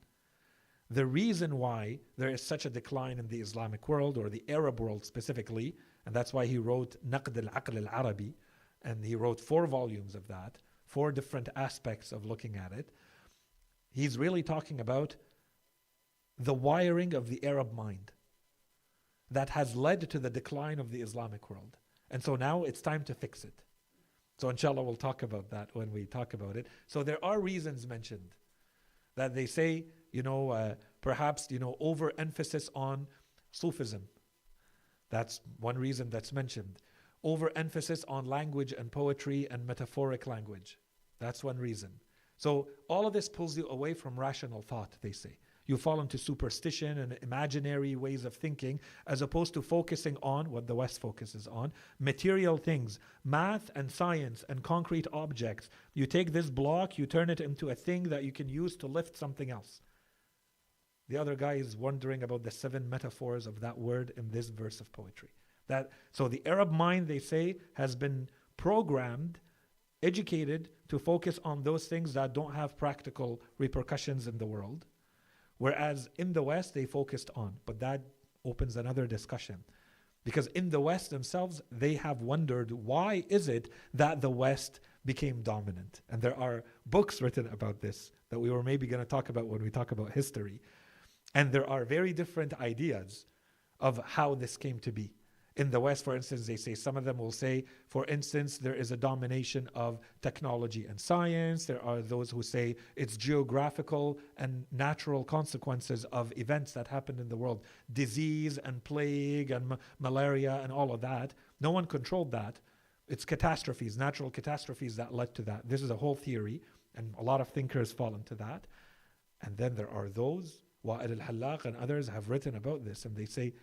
The reason why there is such a decline in the Islamic world, or the Arab world specifically, and that's why he wrote Naqd al-Aql al-Arabi, and he wrote 4 volumes of that, 4 different aspects of looking at it. He's really talking about the wiring of the Arab mind that has led to the decline of the Islamic world. And so now it's time to fix it. So inshallah we'll talk about that when we talk about it. So there are reasons mentioned that they say, perhaps, overemphasis on Sufism. That's one reason that's mentioned. Overemphasis on language and poetry and metaphoric language. That's one reason. So all of this pulls you away from rational thought, they say. You fall into superstition and imaginary ways of thinking, as opposed to focusing on what the West focuses on, material things, math and science and concrete objects. You take this block, you turn it into a thing that you can use to lift something else. The other guy is wondering about the 7 metaphors of that word in this verse of poetry. So the Arab mind, they say, has been programmed, educated to focus on those things that don't have practical repercussions in the world. Whereas in the West, they focused on. But that opens another discussion. Because in the West themselves, they have wondered, why is it that the West became dominant? And there are books written about this that we were maybe going to talk about when we talk about history. And there are very different ideas of how this came to be. In the West, for instance, they say, some of them will say, for instance, there is a domination of technology and science. There are those who say it's geographical and natural consequences of events that happened in the world. Disease and plague and malaria and all of that. No one controlled that. It's catastrophes, natural catastrophes that led to that. This is a whole theory, and a lot of thinkers fall into that. And then there are those, Wa'il al-Hallaq and others have written about this, and they say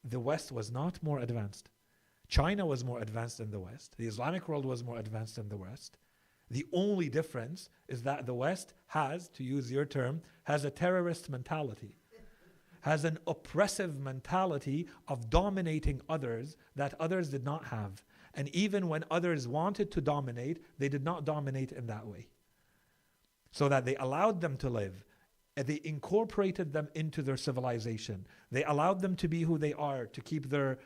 the West was not more advanced. China was more advanced than the West. The Islamic world was more advanced than the West. The only difference is that the West has, to use your term, has a terrorist mentality, has an oppressive mentality of dominating others that others did not have. And even when others wanted to dominate, they did not dominate in that way. So that they allowed them to live. They incorporated them into their civilization. They allowed them to be who they are, to keep their,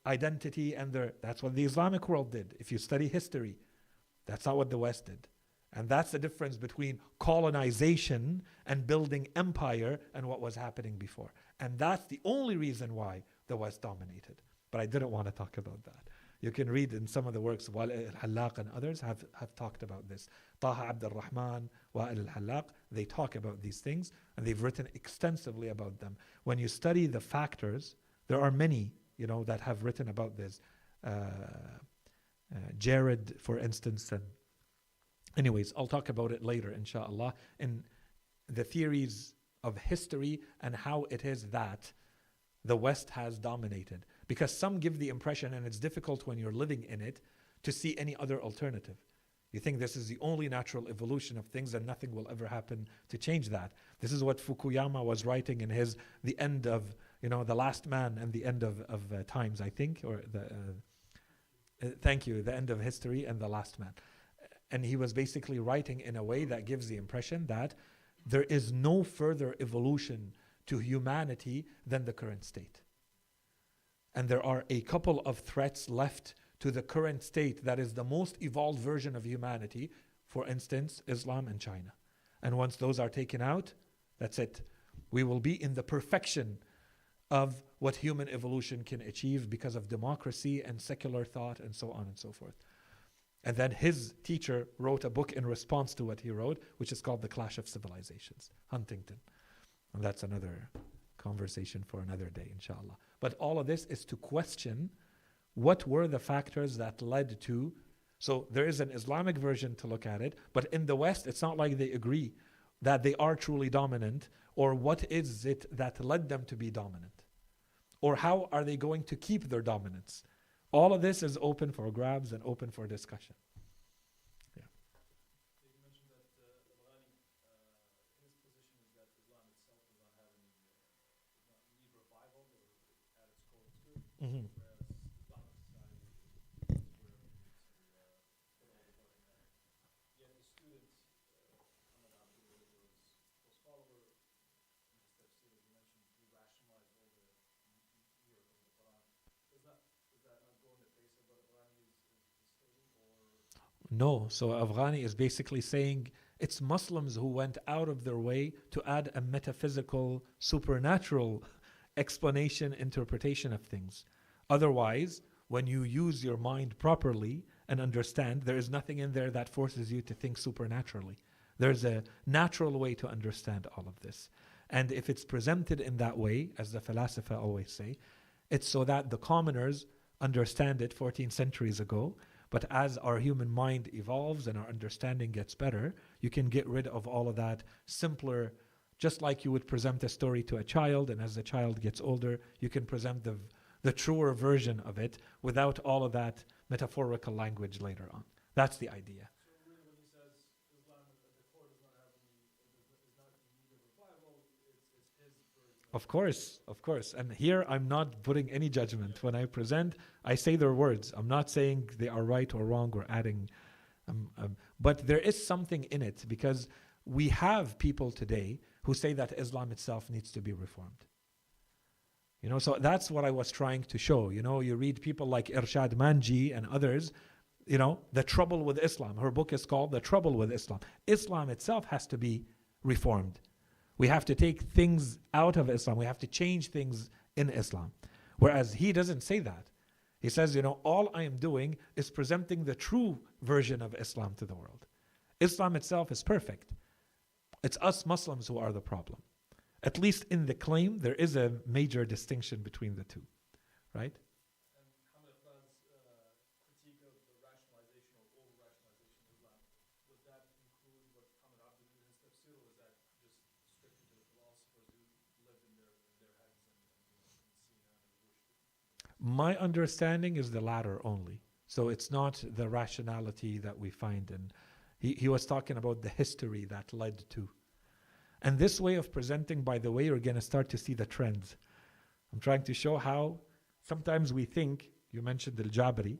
identity and that's what the Islamic world did. If you study history, that's not what the West did. And that's the difference between colonization and building empire and what was happening before. And that's the only reason why the West dominated. But I didn't want to talk about that. You can read in some of the works, Wa'il al-Hallaq and others have talked about this. Taha Abd al-Rahman, Wa'il al-Hallaq, they talk about these things, and they've written extensively about them. When you study the factors, there are many, that have written about this. Jared, for instance, and anyways, I'll talk about it later, inshallah, in the theories of history and how it is that the West has dominated. Because some give the impression, and it's difficult when you're living in it, to see any other alternative. You think this is the only natural evolution of things and nothing will ever happen to change that. This is what Fukuyama was writing in his The End of, The Last Man and the End of Times, I think, or thank you, The End of History and The Last Man. And he was basically writing in a way that gives the impression that there is no further evolution to humanity than the current state. And there are a couple of threats left to the current state that is the most evolved version of humanity, for instance, Islam and China. And once those are taken out, that's it. We will be in the perfection of what human evolution can achieve because of democracy and secular thought and so on and so forth. And then his teacher wrote a book in response to what he wrote, which is called The Clash of Civilizations, Huntington. And that's another conversation for another day, inshallah. But all of this is to question what were the factors that led to. So there is an Islamic version to look at it, but in the West, it's not like they agree that they are truly dominant, or what is it that led them to be dominant? Or how are they going to keep their dominance? All of this is open for grabs and open for discussion. You mentioned that Al-Ghani, his position is that Islam itself does not have any, does not need revival or at its core too, Mm-hmm. whereas Islamic society is where it needs to put all the work in that. Yet the student, Ahmed Abdul, was close follower in his tafsir, as you mentioned, he rationalized all the miracles of the Quran. Does that not go in the face of what Al-Ghani is stating, or? No, so Afghani is basically saying it's Muslims who went out of their way to add a metaphysical, supernatural explanation, interpretation of things. Otherwise, when you use your mind properly and understand, there is nothing in there that forces you to think supernaturally. There's a natural way to understand all of this. And if it's presented in that way, as the philosopher always say, it's so that the commoners understand it 14 centuries ago. But as our human mind evolves and our understanding gets better, you can get rid of all of that simpler, just like you would present a story to a child, and as the child gets older, you can present the truer version of it without all of that metaphorical language later on. That's the idea. So really when he says Islam at the core does not have any, is not in need of revival, Of course, of course. And here I'm not putting any judgment. When I present, I say their words. I'm not saying they are right or wrong or adding. But there is something in it, because we have people today who say that Islam itself needs to be reformed. So that's what I was trying to show. You read people like Irshad Manji and others, the trouble with Islam. Her book is called The Trouble with Islam. Islam itself has to be reformed. We have to take things out of Islam. We have to change things in Islam. Whereas he doesn't say that. He says, all I am doing is presenting the true version of Islam to the world. Islam itself is perfect. It's us Muslims who are the problem. At least in the claim, there is a major distinction between the two, right? And Hamid Aflan's critique of the rationalization or over-rationalization of Islam, would that include what Hamid Abdul did in his tafsir, or was that just strictly to the philosophers who lived in their heads and Sina and worshipped? My understanding is the latter only. So it's not the rationality that we find in. He was talking about the history that led to. And this way of presenting, by the way, you're going to start to see the trends. I'm trying to show how sometimes we think, you mentioned Al-Jabri,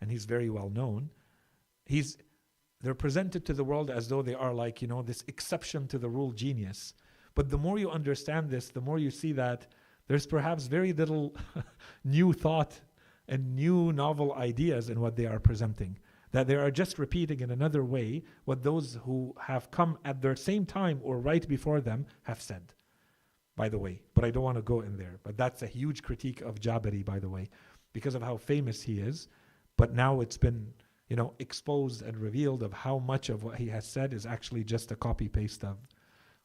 and he's very well known. They're presented to the world as though they are like, this exception to the rule genius. But the more you understand this, the more you see that there's perhaps very little new thought and new novel ideas in what they are presenting. That they are just repeating in another way what those who have come at their same time or right before them have said, by the way. But I don't want to go in there. But that's a huge critique of Jabari, by the way, because of how famous he is. But now it's been, exposed and revealed of how much of what he has said is actually just a copy-paste of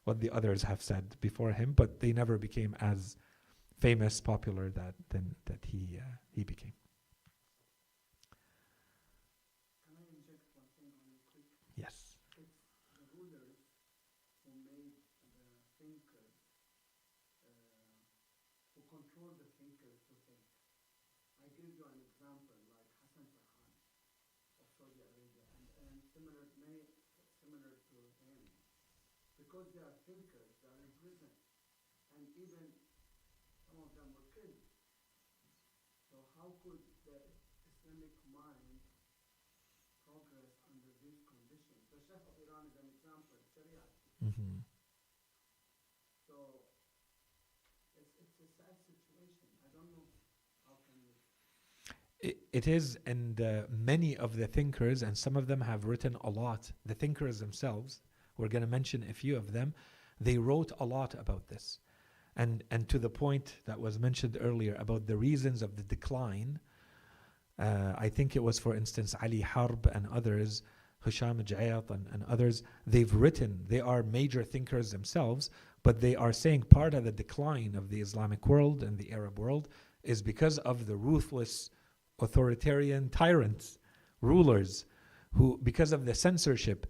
what the others have said before him. But they never became as famous, popular that he became. Yes. It's the rulers who made the thinkers, who control the thinkers to think. I give you an example, like Hassan Farhan of Saudi Arabia, and similar to him. Because they are thinkers, they are in prison, and even some of them were killed. So how could the Islamic mind progress under these conditions? The Shah of Iran is an example, Sharia. Mm-hmm. So it's a sad situation. I don't know how can we. It is, and many of the thinkers, and some of them have written a lot. The thinkers themselves, we're going to mention a few of them, they wrote a lot about this. And to the point that was mentioned earlier about the reasons of the decline, I think it was, for instance, Ali Harb and others, Hisham Jayat and others, they've written, they are major thinkers themselves, but they are saying part of the decline of the Islamic world and the Arab world is because of the ruthless authoritarian tyrants, rulers, who, because of the censorship.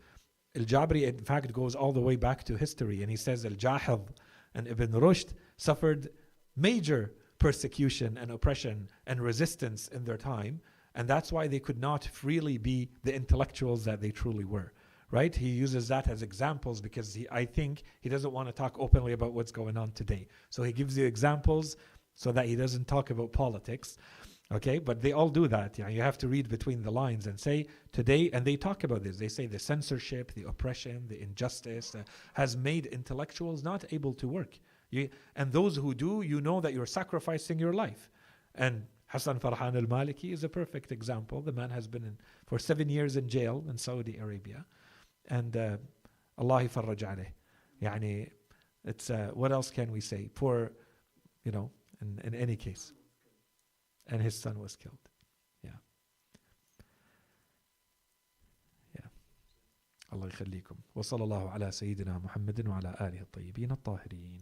Al-Jabri, in fact, goes all the way back to history, and he says Al-Jahid and Ibn Rushd suffered major persecution and oppression and resistance in their time, and that's why they could not freely be the intellectuals that they truly were, right? He uses that as examples because I think he doesn't want to talk openly about what's going on today. So he gives you examples so that he doesn't talk about politics, okay? But they all do that. You have to read between the lines and say today, and they talk about this. They say the censorship, the oppression, the injustice has made intellectuals not able to work. And those who do, you know that you're sacrificing your life. And Hassan Farhan al-Maliki is a perfect example. The man has been for 7 years in jail in Saudi Arabia. And Allah farraj alayh. Yani, it's, what else can we say? In any case. And his son was killed. Yeah. الله يخليكم وصلى الله على سيدنا محمد وعلى آله الطيبين الطاهرين